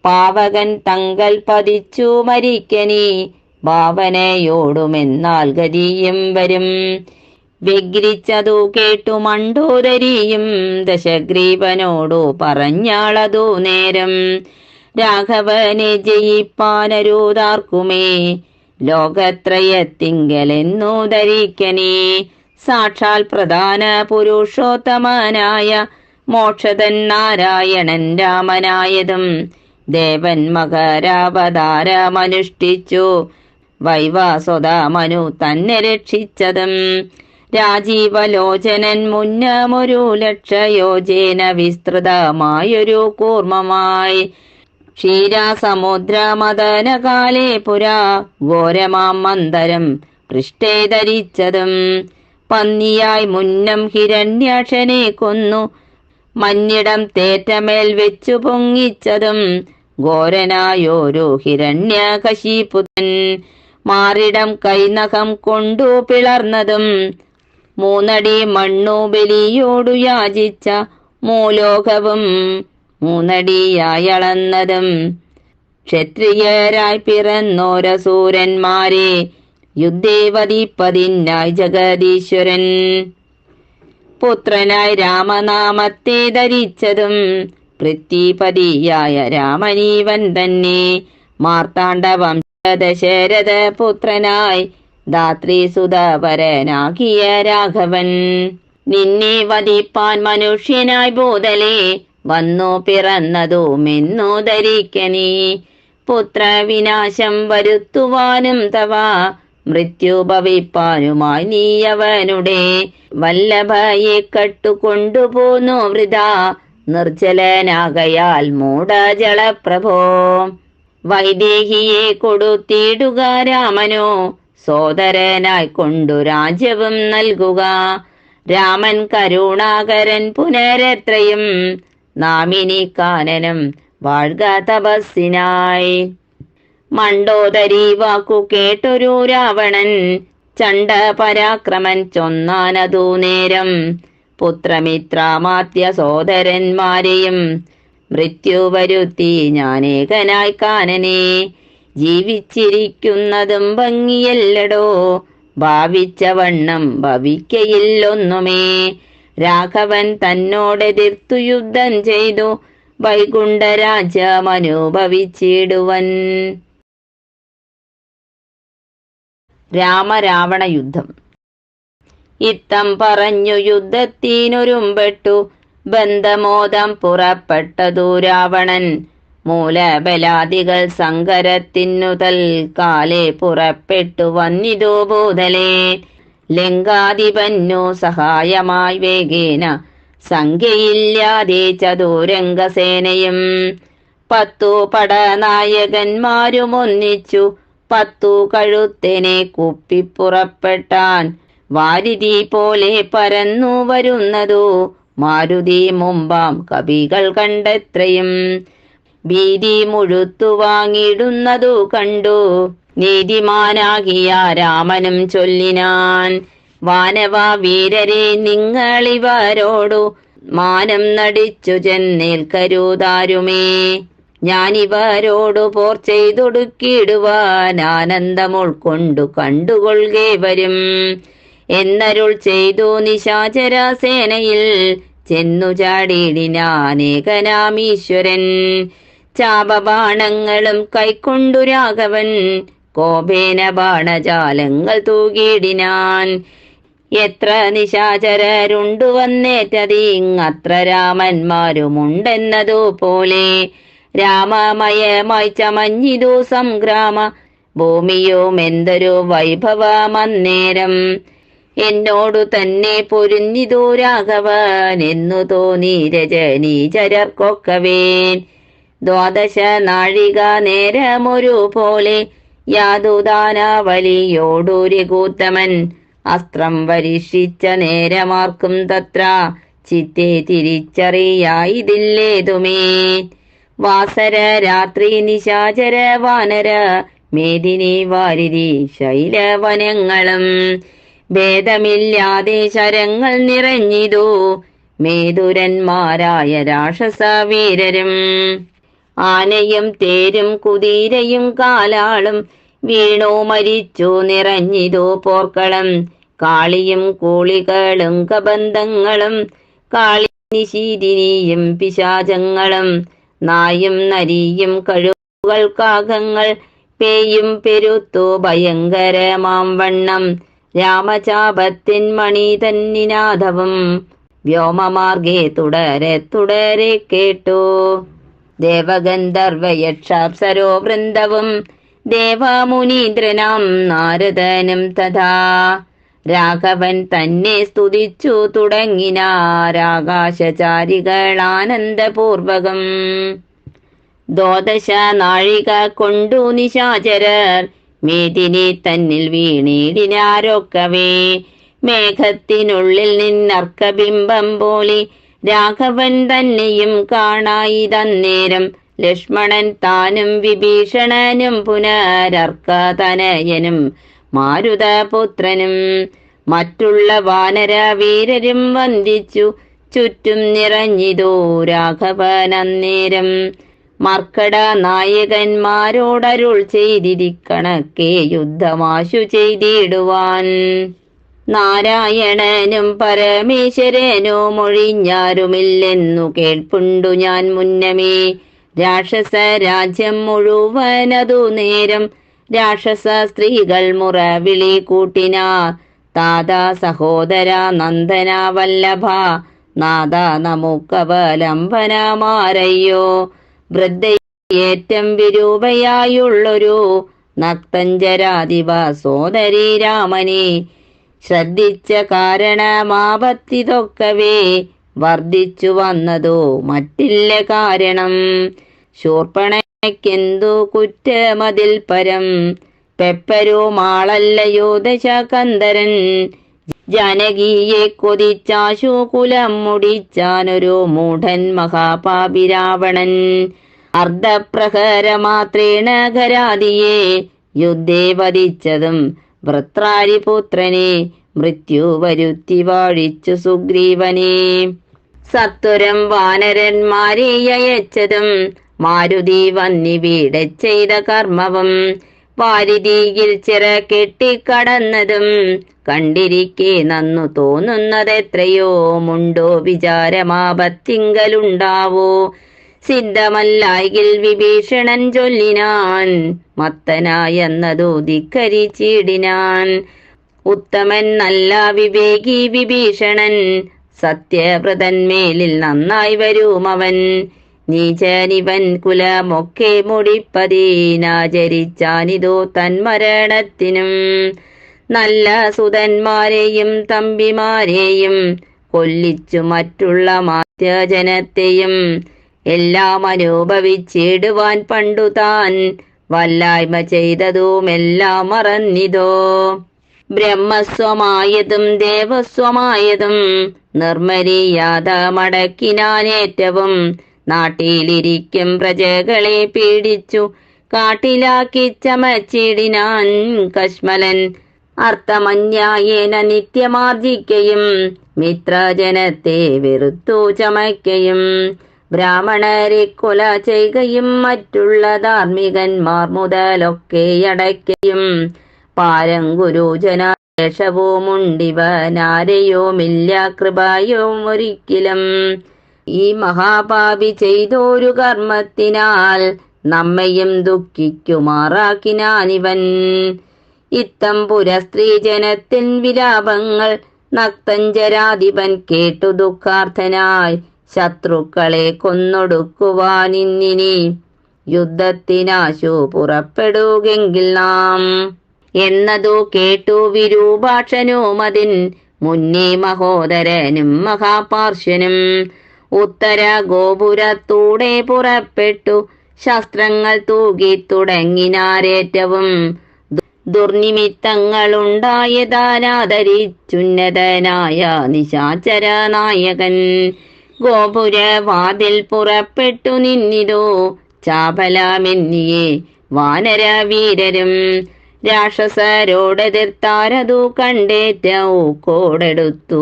പാവകൻ തങ്കൽ പതിച്ചു മരിക്കനീ, ഭാവനയോടുമെന്നാൽ ഗതിയും വരും. വ്യഗ്രിച്ചതു കേട്ടു മണ്ഡോദരിയും ദശഗ്രീവനോടു പറഞ്ഞാളതു നേരം. രാഘവനെ ജയിപ്പാനരുതാർക്കുമേ, ലോകത്രയത്തിങ്കലെന്നു ധരിക്കനേ. സാക്ഷാൽ പ്രധാന പുരുഷോത്തമനായ മോക്ഷതൻ നാരായണൻ രാമനായതും, ദേവൻ മകരാവതാരമനുഷ്ഠിച്ചു വൈവാസ്വത മനു തന്നെ രക്ഷിച്ചതും. രാജീവലോചനൻ മുന്നമൊരു ലക്ഷയോജന വിസ്തൃതമായൊരു കൂർമ്മമായി ക്ഷീരാസമുദ്രമദനകാലേ പുരാ ഘോരമാം മന്ദരം പൃഷ്ഠേ ധരിച്ചതും. പന്നിയായി മുന്നം ഹിരണ്യാക്ഷനെ കൊന്നു മഞ്ഞിടം തേറ്റമേൽ വെച്ചു പൊങ്ങിച്ചതും. ഘോരനായോരു ഹിരണ്യകശിപുതൻ മാറിടം കൈനഖം കൊണ്ടു പിളർന്നതും. മൂന്നടി മണ്ണു ബലിയോടു യാചിച്ച മൂലോകവും മൂന്നടിയായളന്നതും. ക്ഷത്രിയരായി പിറന്നോരസൂരന്മാരെ യുദ്ധേ വധിപ്പതിനായി ജഗദീശ്വരൻ. പുത്രനായി രാമനാമത്തെ ധരിച്ചതും, പൃഥ്വിപതിയായ രാമനീവൻ തന്നെ. മാർത്താണ്ഡ വംശ ദശരഥ പുത്രനായി ധാത്രീസുതപരനാകിയ രാഘവൻ. നിന്നെ വധിപ്പാൻ മനുഷ്യനായി ഭൂതലേ വന്നു പിറന്നതുമെന്നു ധരിക്കനീ. പുത്രവിനാശം വരുത്തുവാനും തവ മൃത്യു ഭവിപ്പാനുമായി നീയവനുടെ വല്ലഭയെ കട്ടുകൊണ്ടുപോന്നു വൃഥാ. നിർജ്ജലനാകയാൽ മൂഢജളപ്രഭോ. വൈദേഹിയെ കൊടുത്തിടുക രാമനോ, സോദരനായി കൊണ്ടു രാജ്യവും നൽകുക. രാമൻ കരുണാകരൻ പുനരത്രയും, നാമിനി കാനനം വാഴ്ക തപസ്സിനായി. മണ്ഡോദരി വാക്കു കേട്ടൊരു രാവണൻ ചണ്ഡ പരാക്രമൻ ചൊന്നാനതു നേരം. പുത്രമിത്രാമാത്യ സോദരന്മാരെയും മൃത്യു വരുത്തി ഞാനേകനായി കാനനെ. ജീവിച്ചിരിക്കുന്നതും ഭംഗിയല്ലടോ, ഭാവിച്ച വണ്ണം ഭവിക്കയില്ലൊന്നുമേ. രാഘവൻ തന്നോടെതിർത്തു യുദ്ധം ചെയ്തു വൈകുണ്ഠരാജ്യമനുഭവിച്ചിടുവൻ. രാമരാവണ യുദ്ധം. ഇത്തം പറഞ്ഞു യുദ്ധത്തിനൊരുമ്പെട്ടു ബന്ധമോദം പുറപ്പെട്ടതു രാവണൻ. മൂലബലാദികൾ സങ്കരത്തിനു തൽക്കാലെ പുറപ്പെട്ടു വന്നിതു ഭൂതലേ. ലങ്കാധിപന്നു സഹായമായി വേഗേന സംഖ്യയില്ലാതെ ചതുരംഗസേനയും 10 പടനായകന്മാരും ഒന്നിച്ചു 10 കഴുത്തനെ കുപ്പിപ്പുറപ്പെട്ടാൻ. വാരിധി പോലെ പരന്നു വരുന്നതു മാരുതി മുമ്പാം കവികൾ കണ്ടെത്രയും. ഭീതി മുഴുത്തു വാങ്ങിടുന്നതു കണ്ടു നീതിമാനാകിയ രാമനും ചൊല്ലിനാൻ. വാനവ വീരരെ, നിങ്ങളിവരോടു മാനം നടിച്ചു ചെന്നേൽക്കരുതാരുമേ. ഞാനിവരോടു പോർ ചെയ്തൊടുക്കിടുവാൻ ആനന്ദം ഉൾക്കൊണ്ടു കണ്ടുകൊള്ളുകെ വരും എന്നരുൾ ചെയ്തു. നിശാചര സേനയിൽ ചെന്നു ചാടിയിടിനാനേകനാമീശ്വരൻ. ചാപബാണങ്ങളും കൈക്കൊണ്ടു രാഘവൻ കോപേന ബാണജാലങ്ങൾ തൂകിയിടിനാൻ. എത്ര നിശാചരരുണ്ടു വന്നേറ്റതിങ്ങത്ര രാമന്മാരുമുണ്ടെന്നതുപോലെ രാമമയമായി ചമഞ്ഞിതു സംഗ്രാമ ഭൂമിയും എന്തൊരു വൈഭവമന്നേരം. എന്നോടു തന്നെ പൊരുന്നിതു രാഘവൻ എന്നു തോന്നി രജനീചരർക്കൊക്കവേൻ. 12 നാഴിക നേരമൊരു പോലെ യാതുദാനാവലിയോടു രഘുത്തമൻ. അസ്ത്രം വരിഷിച്ച നേരമാർക്കും തത്ര ചിത്തെ തിരിച്ചറിയായിതില്ലേതുമേ. വാസര രാത്രി നിശാചര വാനര മേദിനി വാരിധി ശൈലവനങ്ങളും ഭേദമില്ലാതെ ശരങ്ങൾ നിറഞ്ഞിതു മേതുരന്മാരായ രാക്ഷസവീരരും. ആനയും തേരും കുതിരയും കാലാളും വീണു മരിച്ചു നിറഞ്ഞിതു പോർക്കളം. കാളിയും കൂളികളും കബന്ധങ്ങളും കാളിനിശീതിനിയും പിശാചങ്ങളും നായും നരിയും കഴുകുകൾ കാകങ്ങൾ പേയും പെരുത്തു ഭയങ്കരമാം വണ്ണം. രാമചാപത്തിൻ മണി തന്നിനാദവും വ്യോമമാർഗെ തുടരെ തുടരെ കേട്ടു. ദേവഗന്ധർവയക്ഷാപ്സരോ വൃന്ദവും ദേവമുനീന്ദ്രനാം നാരദനും തഥാ. രാഘവൻ തന്നെ സ്തുതിച്ചു തുടങ്ങിനാരാകാശചാരികളാനന്ദപൂർവകം. 12 നാഴിക കൊണ്ടു നിശാചരർ മേദിനി തന്നിൽ വീണിടിനാരൊക്കവേ. മേഘത്തിനുള്ളിൽ നിന്നർക്കബിംബം പോലെ രാഘവൻ തന്നെയും കാണായി തന്നേരം. ലക്ഷ്മണൻ താനും വിഭീഷണനും പുനരർക്കതനയനും മാരുതപുത്രനും മറ്റുള്ള വാനര വീരരും വന്ദിച്ചു ചുറ്റും നിറഞ്ഞിതോ രാഘവനന്നേരം. മർക്കട നായകന്മാരോടരുൾ ചെയ്തിരിക്കണക്കെ യുദ്ധമാശു ചെയ്തിടുവാൻ. നാരായണനും പരമേശ്വരനും ഒഴിഞ്ഞാരുമില്ലെന്നു കേൾപ്പുണ്ടു ഞാൻ മുന്നമേ. രാക്ഷസ രാജ്യം മുഴുവനതു നേരം രാക്ഷസ സ്ത്രീകൾ മുറവിളി കൂട്ടിനാർ. താതാ സഹോദര നന്ദന വല്ലഭ നാദ നമുക്കവലംബനമാരയ്യോ. വൃദ്ധയേറ്റം വിരൂപയായുള്ളൊരു നക്തഞ്ചരാധിപ സോദരി രാമനെ ശ്രദ്ധിച്ച കാരണമാപത്തിതൊക്കവേ വർദ്ധിച്ചു വന്നതോ മറ്റില്ല കാരണം. ശൂർപ്പണയ്ക്കെന്തു കുറ്റമതിൽ പരം പെപ്പരുമാളല്ലയോ ദശകന്ധരൻ. ജാനകിയെ കൊതിച്ചാശു കുലം മുടിച്ചാനൊരു മൂഢൻ മഹാപാപി രാവണൻ. അർദ്ധപ്രഹരമാത്രേണ ഖരാദിയെ യുദ്ധേ വധിച്ചതും വൃത്രാരിപുത്രനെ മൃത്യു വരുത്തി വാഴിച്ചു സുഗ്രീവനെ. സത്വരം വാനരന്മാരെ അയച്ചതും മാരുതി വന്നിവിടെ ചെയ്ത കർമ്മവും വാരിധിയിൽ ചിറ കെട്ടിക്കടന്നതും കണ്ടിരിക്കെ നന്നു തോന്നുന്നതെത്രയോ മുണ്ടോ വിചാരമാപത്തിങ്കലുണ്ടാവോ. സിദ്ധമല്ലായിൽ വിഭീഷണൻ ചൊല്ലിനാൻ മത്തനായെന്നതു ധിക്കരിച്ചിടിനാൻ. ഉത്തമൻ നല്ല വിവേകി വിഭീഷണൻ സത്യവ്രതന്മേലിൽ നന്നായി വരുമവൻ. നീചനിവൻ കുലമൊക്കെ മുടിപ്പതീനാചരിച്ചാനിതോ തന്മരണത്തിനും. നല്ല സുതന്മാരെയും തമ്പിമാരെയും കൊല്ലിച്ചു മറ്റുള്ള മാത്യജനത്തെയും എല്ലാം അനുഭവിച്ചിടുവാൻ പണ്ടു താൻ വല്ലായ്മ ചെയ്തതുമെല്ലാം മറന്നിതോ. ബ്രഹ്മസ്വമായതും ദേവസ്വമായതും നിർമര്യാദ മടക്കിനാനേറ്റവും നാട്ടിലിരിക്കും പ്രജകളെ പീഡിച്ചു കാട്ടിലാക്കി ചമച്ചിടിനാൻ കശ്മലൻ. അർത്ഥമന്യായേന നിത്യമാർജിക്കയും മിത്രജനത്തെ വെറുത്തു ചമയ്ക്കയും ബ്രാഹ്മണരെ കൊല ചെയ്യുകയും മറ്റുള്ള ധാർമ്മികന്മാർ മുതലൊക്കെ അടയ്ക്കയും പാരം ഗുരുജനേഷവുമുണ്ടിവനാരെയുമില്ല കൃപയും ഒരിക്കലും. ഈ മഹാപാപി ചെയ്തൊരു കർമ്മത്തിനാൽ നമ്മയും ദുഃഖിക്കുമാറാക്കിനാനിവൻ. ഇത്തം പുരസ്ത്രീജനത്തിൻ വിലാപങ്ങൾ നക്തഞ്ചരാധിപൻ കേട്ടു ദുഃഖാർത്ഥനായി ശത്രുക്കളെ കൊന്നൊടുക്കുവാനിന്നിനി യുദ്ധത്തിനാശു പുറപ്പെടുകെങ്കിൽ നാം എന്നതു കേട്ടു വിരൂപാക്ഷനുമതിൻ മുന്നേ മഹോദരനും മഹാപാർശ്വനും ഉത്തര ഗോപുരത്തൂടെ പുറപ്പെട്ടു ശസ്ത്രങ്ങൾ തൂകി തുടങ്ങിനാരേറ്റവും. ദുർനിമിത്തങ്ങളുണ്ടായതാനാദരിച്ചുന്നതനായ നിശാചര നായകൻ ഗോപുരവാതിൽ പുറപ്പെട്ടു നിന്നിതോ ചാപലമെന്നിയെ വാനരവീരരും. രാക്ഷസരോടെതിർത്താരതു കണ്ടേറ്റൂക്കോടെടുത്തു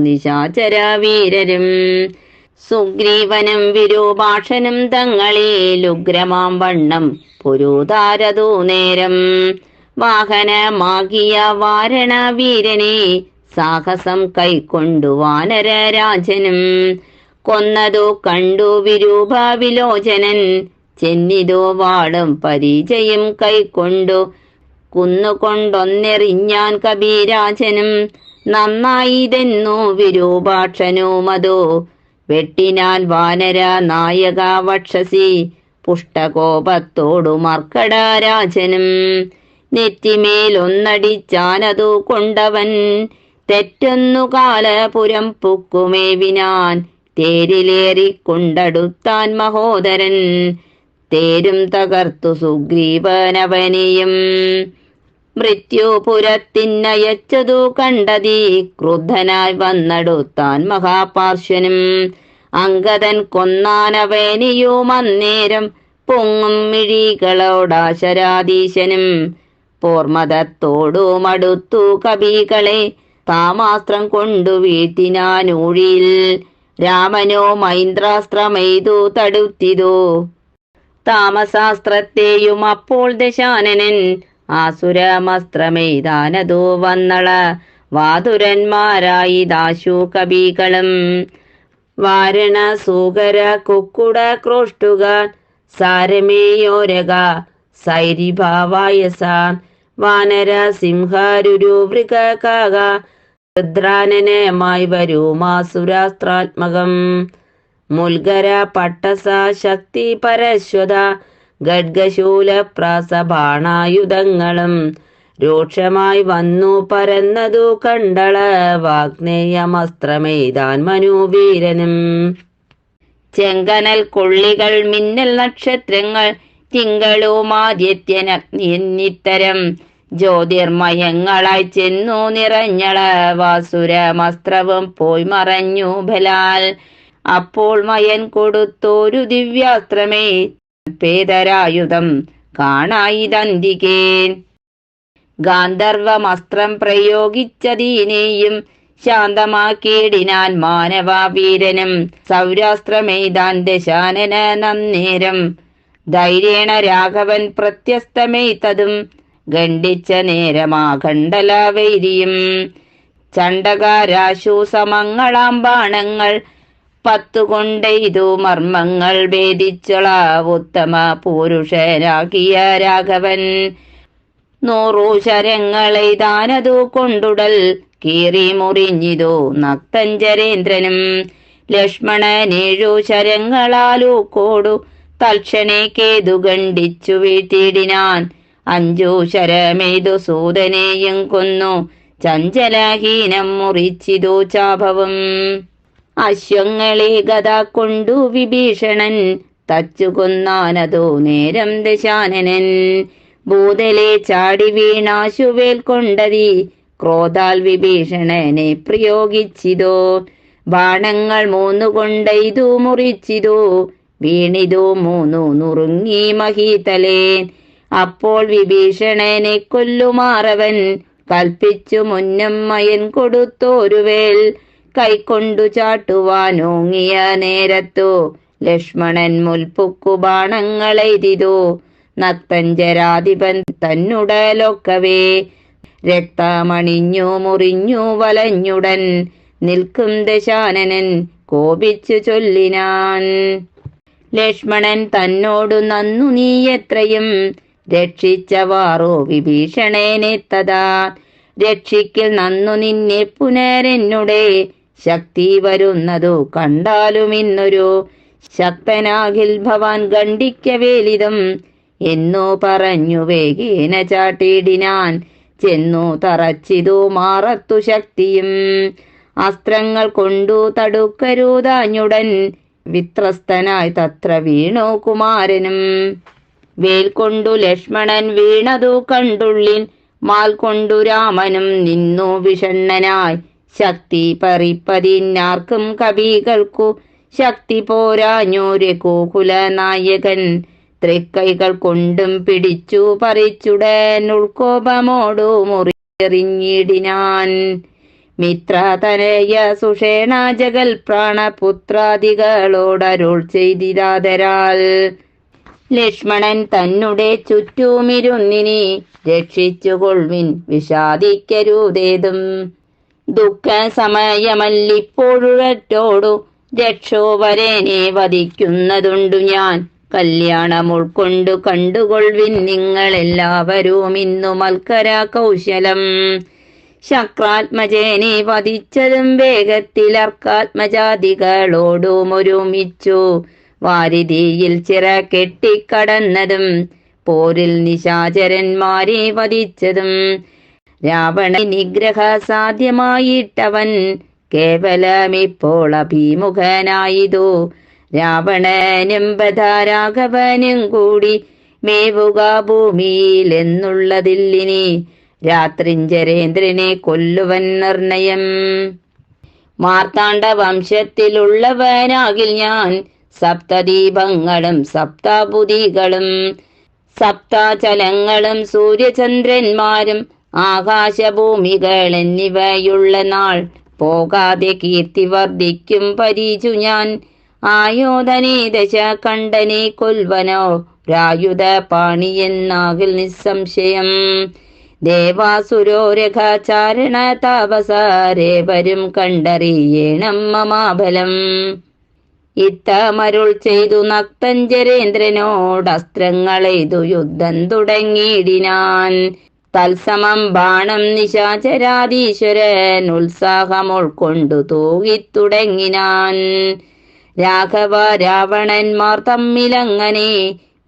നിശാചരവീരരും. സുഗ്രീവനും വിരൂപാക്ഷനും തങ്ങളിലുഗ്രമാം വണ്ണം പൊരുതാരതു നേരം വാഹനമാകിയ വാരണവീരനെ സാഹസം കൈക്കൊണ്ടു വാനരരാജനും. കൊന്നതു കണ്ടു വിരൂപ വിലോചനൻ ചെന്നിതോ വാളും പരിചയം കൈക്കൊണ്ടു കുന്നുകൊണ്ടൊന്നെറിഞ്ഞാൻ കബീരാജനും. നന്നായിതെന്നു വിരൂപാക്ഷനുമതോ വെട്ടിനാൻ വാനര നായക വക്ഷസി പുഷ്ടകോപത്തോടു മർക്കടരാജനും. നെറ്റിമേലൊന്നടിച്ചാനതു കൊണ്ടവൻ തെറ്റൊന്നു കാലപുരം പുക്കുമേവിനാൻ തേരിലേറിക്കൊണ്ടടുത്താൻ മഹോദരൻ. തേരും തകർത്തു സുഗ്രീവനവനെയും മൃത്യുപുരത്തിനയച്ചതു കണ്ടതീ ക്രുദ്ധനായി വന്നടുത്താൻ മഹാപാർശ്വനും. അങ്കദൻ കൊന്നാനവനെയും അന്നേരം പൊങ്ങും മിഴികളോടാശരാധീശനും. പോർമതത്തോടു മടുത്തു കവികളെ താമാസ്ത്രം കൊണ്ടു വീഴ്ത്തിനാനൂഴിയിൽ. രാമനോ മൈന്ദ്രാസ്ത്രമെയ്തു തടുത്തിതോ താമസാസ്ത്രത്തെയും. അപ്പോൾ ദശാനനൻ ആസുരമസ്ത്രമെയ്താനതോ വന്നള വാതുരന്മാരായി ദാശു കവികളും. വാരണ സൂകര കുക്കുട ക്രോഷ്ടുകാൻ സാരമേയോരക സൈരിഭാവായസാൻ വാനര സിംഹാരുരു വൃഗകാക രുദ്രാനനമായി വരുമാസുരാസ്ത്രാത്മകം. മുൽഗര പട്ടസ ശക്തി പരശ്വത ഖഡ്ഗശൂല പ്രാസബാണായുധങ്ങളും രൂക്ഷമായി വന്നു പരന്നതു കണ്ടള വാഗ്നേയമസ്ത്രമെയ്താൻ മനുവീരനും. ചെങ്കനൽ കൊള്ളികൾ മിന്നൽ നക്ഷത്രങ്ങൾ തിങ്കളുമാദിത്യനഗ്നിത്തരം ജ്യോതിർമയങ്ങളായി ചെന്നു നിറഞ്ഞള വാസുരമസ്ത്രവും പോയി മറഞ്ഞു ബലാൽ. അപ്പോൾ മയൻ കൊടുത്തോരു ദിവ്യാസ്ത്രമേ പേതരായുധം കാണായിതന്തികേ. ഗാന്ധർവമസ്ത്രം പ്രയോഗിച്ചതീനെയും ശാന്തമാക്കിയിടിനാൻ മാനവവീരനും. സൗരാസ്ത്രമെയ്താൻ ദശാനന നന്നേരം ധൈര്യേണ രാഘവൻ പ്രത്യസ്തമെയ്തതും ഖണ്ഡിച്ച നേരമാഖണ്ഡല വൈരിയും. ചണ്ഡകാരാശു സമങ്ങളാം ബാണങ്ങൾ 10 കൊണ്ടെയ്തു മർമ്മങ്ങൾ ഭേദിച്ചള ഉത്തമ പുരുഷനാകിയ രാഘവൻ. 100 ശരങ്ങളെയ്താനതു കൊണ്ടുടൽ കീറി മുറിഞ്ഞിതു നക്തഞ്ചരേന്ദ്രനും. ലക്ഷ്മണനേഴു ശരങ്ങളാലൂക്കോടു തൽക്ഷണേ കേതു ഖണ്ഡിച്ചു വീഴ്ത്തിയിടിനാൻ. 5 ശരമെയ്തു സൂതനെയും കൊന്നു ചഞ്ചലഹീനം മുറിച്ചിതു ചാപവും. അശ്വങ്ങളെ ഗദ കൊണ്ടു വിഭീഷണൻ തച്ചു കൊന്നാനതു നേരം ദശാനനൻ. ഭൂതലെ ചാടി വീണാശുവേൽ കൊണ്ടതി ക്രോധാൽ വിഭീഷണനെ പ്രയോഗിച്ചിതോ. ബാണങ്ങൾ 3 കൊണ്ടെയ്തു മുറിച്ചിതു വീണിതു 3 നുറുങ്ങി മഹീതലേൻ. അപ്പോൾ വിഭീഷണനെ കൊല്ലുമാറവൻ കൽപ്പിച്ചു മുന്നം മയൻ കൊടുത്തോരുവേൽ. കൈക്കൊണ്ടു ചാട്ടുവാനോങ്ങിയ നേരത്തു ലക്ഷ്മണൻ മുൽപ്പുക്കു ബാണങ്ങളെയ്തിതു. നക്തഞ്ചരാധിപൻ തന്നുടലൊക്കവേ രക്തമണിഞ്ഞു മുറിഞ്ഞു വലഞ്ഞുടൻ നിൽക്കും ദശാനനൻ കോപിച്ചു ചൊല്ലിനാൻ. ലക്ഷ്മണൻ തന്നോടു നന്നു നീ എത്രയും രക്ഷിച്ചവാറോ വിഭീഷണനെ തഥാ. രക്ഷിക്കൽ നന്നു നിന്നെ പുനരെന്നുടെ ശക്തി വരുന്നതു കണ്ടാലും ഇന്നൊരു. ശക്തനാകിൽ ഭവാൻ ഖണ്ഡിക്കവേലിതം എന്നു പറഞ്ഞു വേഗേന ചാട്ടിയിടിനാൻ. ചെന്നു തറച്ചിതു മാറത്തു ശക്തിയും അസ്ത്രങ്ങൾ കൊണ്ടു തടുക്കരുതാഞ്ഞുടൻ വിത്രസ്തനായി തത്ര വീണു കുമാരനും. വേൽ കൊണ്ടു ലക്ഷ്മണൻ വീണതു കണ്ടുള്ളിൽ മാൽ കൊണ്ടു രാമനും നിന്നു വിഷണ്ണനായി. ശക്തി പറിപ്പതിനാർക്കും കവികൾക്കു ശക്തി പോരാഞ്ഞു രഘുകുല നായകൻ. തൃക്കൈകൾ കൊണ്ടും പിടിച്ചു പറിച്ചുടൻ ഉൾക്കോപമോടു മുറിയെറിഞ്ഞിടിനാൻ. മിത്രതനയ സുഷേണ ജഗൽ പ്രാണപുത്രാദികളോടരുൾ ചെയ്തിരാതരാൽ. ലക്ഷ്മണൻ തന്നെ ചുറ്റുമിരുന്നിനി രക്ഷിച്ചുകൊള്ളിൻ വിഷാദിക്കരുതേതും. ദുഃഖ സമയമല്ലിപ്പോഴുഴറ്റോടു രക്ഷോവരനെ വധിക്കുന്നതുണ്ടു ഞാൻ. കല്യാണം ഉൾക്കൊണ്ടു കണ്ടുകൊള്ളിൻ നിങ്ങളെല്ലാവരും ഇന്നു മൽക്കര കൗശലം. ശക്രാത്മജനെ വധിച്ചതും വേഗത്തിലർക്കാത്മജാതികളോടും ഒരുമിച്ചു വാരിധിയിൽ ചിറ കെട്ടിക്കടന്നതും പോരിൽ നിശാചരന്മാരെ വധിച്ചതും. രാവണ നിഗ്രഹ സാധ്യമായിട്ടവൻ കേവലമിപ്പോൾ അഭിമുഖനായിതു. രാവണനും ബധാരാഘവനും കൂടി മേവുക ഭൂമിയിൽ എന്നുള്ളതില്ലിനി. രാത്രിഞ്ചരേന്ദ്രനെ കൊല്ലുവൻ നിർണയം. മാർത്താണ്ഡ വംശത്തിലുള്ളവനാകിൽ ഞാൻ. സപ്തദീപങ്ങളും സപ്തബുധികളും സപ്താചലങ്ങളും സൂര്യചന്ദ്രന്മാരും ആകാശഭൂമികൾ എന്നിവയുള്ള നാൾ പോകാതെ കീർത്തി വർദ്ധിക്കും പരീചു ഞാൻ. ആയോധനെ ദശ കണ്ഠനെ കൊൽവനോ രായുധ പാണിയെന്നാകിൽ നിസ്സംശയം. ദേവാസുരോരഘാചാരണ താപസാരേവരും കണ്ടറിയേണം മമാബലം. ഇത്തമരുൾ ചെയ്തു നക്തഞ്ചരേന്ദ്രനോടസ്ത്രങ്ങളെയ്തു യുദ്ധം തുടങ്ങിയിടിനാൻ. തത്സമം ബാണം നിശാചരാധീശ്വരൻ ഉത്സാഹം ഉൾക്കൊണ്ടു തൂകിത്തുടങ്ങിനാൻ. രാഘവ രാവണന്മാർ തമ്മിലങ്ങനെ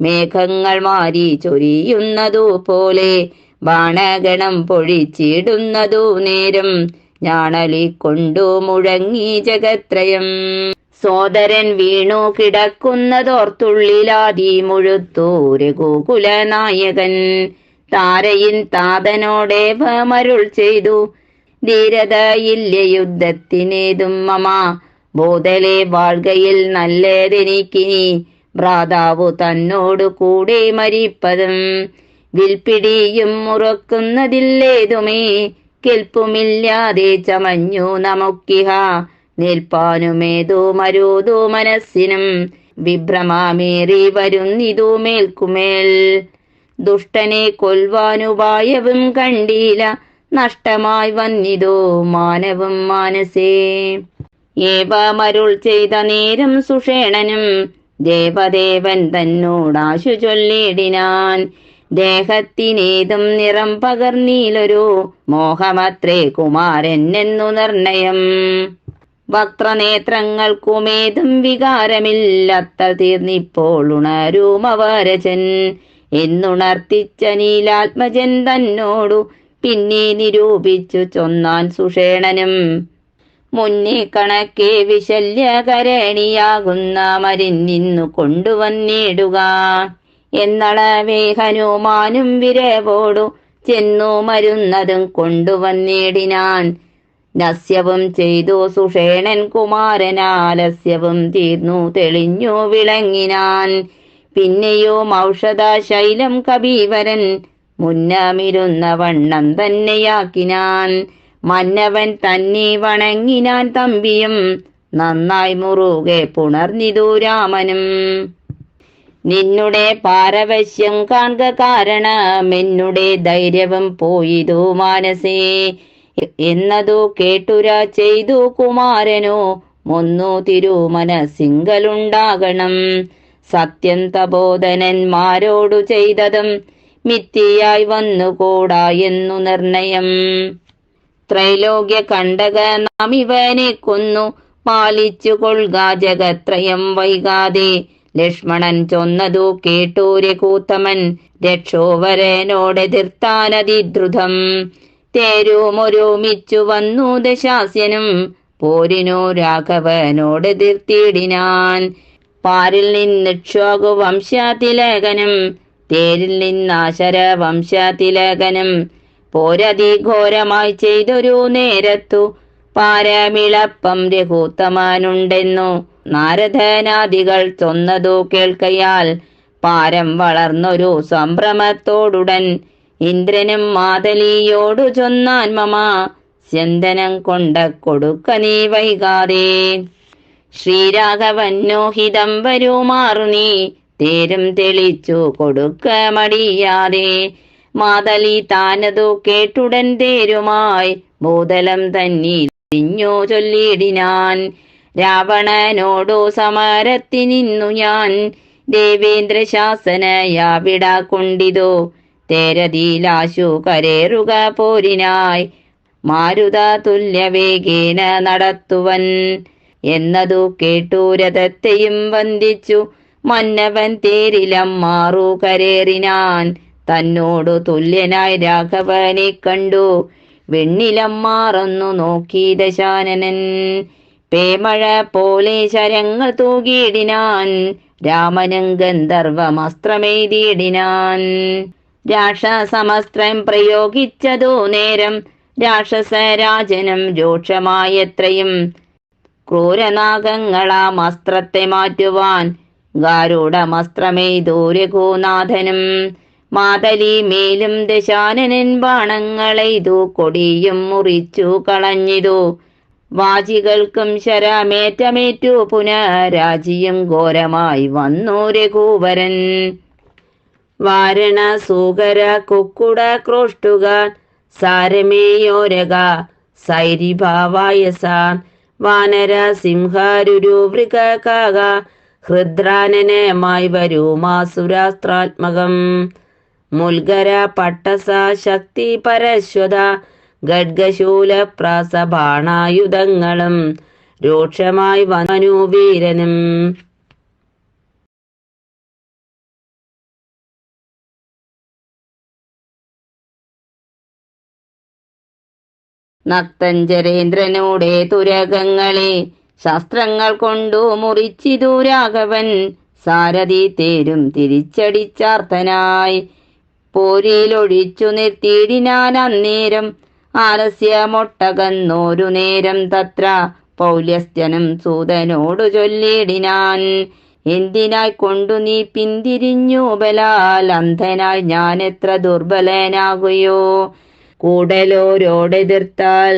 മേഘങ്ങൾ മാറി ചൊരിയുന്നതു പോലെ ബാണഗണം പൊഴിച്ചിടുന്നതു നേരം ഞാണലിക്കൊണ്ടു മുഴങ്ങി ജഗത്രയം. സോദരൻ വീണു കിടക്കുന്നതോർത്തുള്ളിലാദി മുഴുത്തു രഘുകുല നായകൻ. താരയിൻ താതനോടേവമരുൾ ചെയ്തു ധീരതയില്ല യുദ്ധത്തിനേതും മമ. ബോധലെ വാഴ്കയിൽ നല്ലതെനിക്കിനി ഭ്രാതാവു തന്നോടു കൂടെ മരിപ്പതും. വിൽപ്പിടിയും മുറക്കുന്നതില്ലേതുമേ കെൽപ്പുമില്ലാതെ ചമഞ്ഞു നമുക്കിഹ. നിൽപ്പാനുമേതു മരുതു മനസ്സിനും വിഭ്രമമേറി വരുന്നിതു മേൽക്കുമേൽ. ദുഷ്ടനെ കൊൽവാനുപായവും കണ്ടീല നഷ്ടമായി വന്നിതു മാനവും മാനസേ. ഏവമരുൾ ചെയ്ത നേരം സുഷേണനും ദേവദേവൻ തന്നോടാശു ചൊല്ലിടിനാൻ. ദേഹത്തിനേതും നിറം പകർന്നീലൊരു മോഹമത്രേ കുമാരൻ എന്നു നിർണയം. വക്രനേത്രങ്ങൾക്കുമേതും വികാരമില്ലത്ര തീർന്നിപ്പോൾ ഉണരൂമവരജൻ എന്നുണർത്തിച്ച നീലാത്മജൻ തന്നോടു പിന്നെ നിരൂപിച്ചു ചൊന്നാൻ സുഷേണനും. മുന്നേ കണക്കെ വിശല്യകരണിയാകുന്ന മരുന്നിന്നു കൊണ്ടുവന്നിടുക എന്നളവേ ഹനുമാനും വിരവോടു ചെന്നു മരുന്നതും കൊണ്ടുവന്നിടിനാൻ. നസ്യവും ചെയ്തു സുഷേണൻ കുമാരനാലസ്യവും തീർന്നു തെളിഞ്ഞു വിളങ്ങിനാൻ. പിന്നെയും ഔഷധശൈലം കബീവരൻ മുന്നമിരുന്ന വണ്ണം തന്നെയാക്കിനാൻ. മന്നവൻ തന്നെ വണങ്ങിനാൻ തമ്പിയും നന്നായി മുറുകെ പുണർന്നിതു രാമനും. നിന്നുടെ പാരവശ്യം കാൺക കാരണം എന്നുടെ ധൈര്യവും പോയിതു മാനസേ എന്നതു കേട്ടുര ചെയ്തു കുമാരനോ മൊന്നു തിരുമനസ്സിങ്കലുണ്ടാകണം. സത്യം തപോധനന്മാരോടു ചെയ്തതും മിഥ്യയായി വന്നുകൂടാ എന്നു നിർണയം. ത്രൈലോക്യ കണ്ടക നാം ഇവനെ കൊന്നു പാലിച്ചു കൊള്ളുക ജഗത്രയം വൈകാതെ. ലക്ഷ്മണൻ ചൊന്നതു കേട്ടു രഘൂത്തമൻ രക്ഷോവരനോടെതിർത്താനതിദ്രുതം. തേരുമൊരുമിച്ചു വന്നു ദശാസ്യനും പോരിനു രാഘവനോടെതിർത്തിടിനാൻ. പാരിൽ നിന്നിക്ഷ്വാകു വംശാതിലകനും തേരിൽ നിന്നാശര വംശാതിലകനും പോരതിഘോരമായി ചെയ്തൊരു നേരത്തു പാരമിളപ്പം രഘൂത്തമനുണ്ടെന്നു നാരദനാദികൾ ചൊന്നതു കേൾക്കയാൽ പാരം വളർന്നൊരു സംഭ്രമത്തോടുടൻ ഇന്ദ്രനും മാതലിയോടു ചൊന്നാൻ മമ സ്യന്തനം കൊണ്ട കൊടുക്ക നീ വൈകാതെ. ശ്രീരാഘവന്നോഹിതം വരുമാറു നീ തേരും തെളിച്ചു കൊടുക്ക മടിയാതെ. മാതലി താനതു കേട്ടുടൻ തേരുമായി ഭൂതലം തന്നിൽ തിരിഞ്ഞു ചൊല്ലിടിനാൻ. രാവണനോടു സമരത്തിനിന്നു ഞാൻ ദേവേന്ദ്ര ശാസനയാവിട കൊണ്ടിതു. തേരതിലാശു കരേറുക പോരിനായി മാരുത തുല്യവേഗേന നടത്തുവൻ എന്നതു കേട്ടു രഥത്തെയും വന്ദിച്ചു മന്നവൻ തേരിലം മാറു കരേറിനാൻ. തന്നോടു തുല്യനായി രാഘവനെ കണ്ടു വെണ്ണിലം മാറന്നു നോക്കി ദശാനനൻ. പേമഴ പോലെ ശരങ്ങൾ തൂകിയിടിനാൻ രാമനും ഗന്ധർവമസ്ത്രമെയ്തിടിനാൻ. രാക്ഷസമസ്ത്രം പ്രയോഗിച്ചതു നേരം രാക്ഷസരാജനം രൂക്ഷമായത്രയും. ക്രൂരനാഗങ്ങളാം അസ്ത്രത്തെ മാറ്റുവാൻ ഗാരുഡമസ്ത്രമെയ്തു രഘുനാഥനും. മാതലി മേലും ദശാനനൻ ബാണങ്ങളെയ്തു കൊടിയും മുറിച്ചു കളഞ്ഞിതു. വാജികൾക്കും ശരമേറ്റമേറ്റു പുനരാജിയും ഘോരമായി വന്നു രഘുവരൻ. വാരണസൂകര കുക്കുട ക്രോഷ്ടുകാൻ സാരമേയോരക സൈരിഭാവായസാൻ വാനര സിംഹാരുരു വൃഗകാക ഹൃദ്രാനനമായി വരുമാസുരാസ്ത്രാത്മകം. മുൽഗര പട്ടസ ശക്തി പരശ്വത ഖഡ്ഗശൂല പ്രാസബാണായുധങ്ങളും രൂക്ഷമായി വന്നു വീരനും. നക്തഞ്ചരേന്ദ്രനോടെ തുരകങ്ങളെ ശസ്ത്രങ്ങൾ കൊണ്ടു മുറിച്ചിതു രാഘവൻ. സാരഥി തേരും തിരിച്ചടിച്ചാർത്തനായി പോരിലൊഴിച്ചു നിർത്തിയിടിനാൻ അന്നേരം. ആലസ്യമൊട്ടകന്നോരു നേരം തത്ര പൗല്യസ്ത്യനും സൂതനോടു ചൊല്ലിടിനാൻ. എന്തിനായി കൊണ്ടു നീ പിന്തിരിഞ്ഞു ബലാൽ അന്ധനായി ഞാൻ എത്ര ദുർബലനാകുയോ. കൂടലോരോടെതിർത്താൽ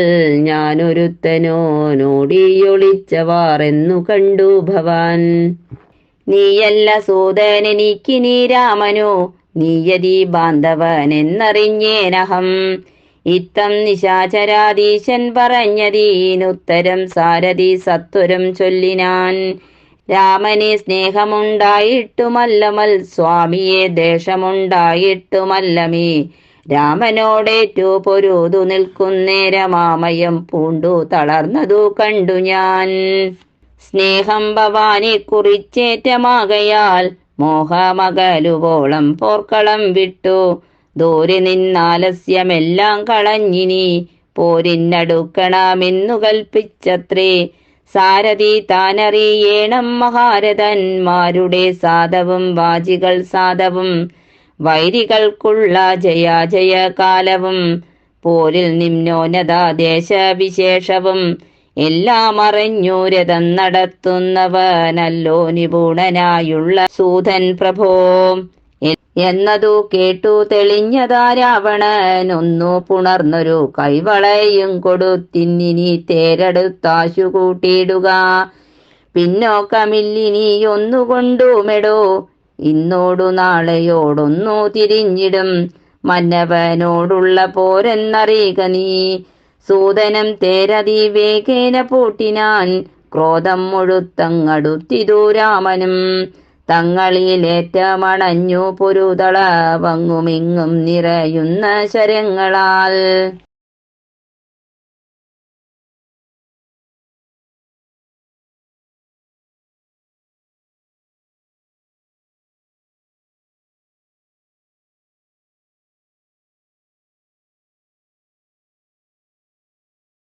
ഞാനൊരുത്തനോടിയൊളിച്ചവാർ എന്നു കണ്ടു ഭവാൻ. നീയല്ല സൂതനെനിക്കിനി രാമനോ നീയതി ബാന്ധവൻ എന്നറിഞ്ഞേനഹം. ഇത്തം നിശാചരാധീശൻ പറഞ്ഞതീനുത്തരം സാരഥി സത്വരം ചൊല്ലിനാൻ. രാമനെ സ്നേഹമുണ്ടായിട്ടുമല്ലമൽ സ്വാമിയെ ദേഷമുണ്ടായിട്ടുമല്ലമേ രാമനോടേറ്റു പൊരുതു നിൽക്കുന്നേരമാമയം പൂണ്ടു തളർന്നതു കണ്ടു ഞാൻ. സ്നേഹം ഭവാനെ കുറിച്ചേറ്റമാകയാൽ മോഹമകലുവോളം പോർക്കളം വിട്ടു. ദൂരെ നിന്നാലസ്യമെല്ലാം കളഞ്ഞിനി പോരിനടുക്കണമെന്നു കൽപ്പിച്ചത്രേ. സാരഥി താനറിയേണം മഹാരഥന്മാരുടെ സാധവും വാചികൾ സാധവും വൈരികൾക്കുള്ള ജയാജയകാലവും പോരിൽ നിമ്നോന്നത ദേശവിശേഷവും എല്ലാം അറിഞ്ഞു രഥം നടത്തുന്നവനല്ലോ നിപുണനായുള്ള സൂതൻ പ്രഭോ എന്നതു കേട്ടു തെളിഞ്ഞതാ രാവണൻ. ഒന്നു പുണർന്നൊരു കൈവളയും കൊടുത്തിന്നിനി തേരെടുത്താശു കൂട്ടിയിടുക. പിന്നോക്കമില്ലിനി ഒന്നുകൊണ്ടുമെടോ ഇന്നോടു നാളെയോടൊന്നു തിരിഞ്ഞിടും. മന്നവനോടുള്ള പോരെന്നറിയുക നീ. സൂതനം തേരതിവേഗേന പൂട്ടിനാൻ. ക്രോധം മുഴുത്തങ്ങടുത്തിതു രാമനും. തങ്ങളിലേറ്റമണഞ്ഞു പൊരുതളവങ്ങുമിങ്ങും നിറയുന്ന ശരങ്ങളാൽ.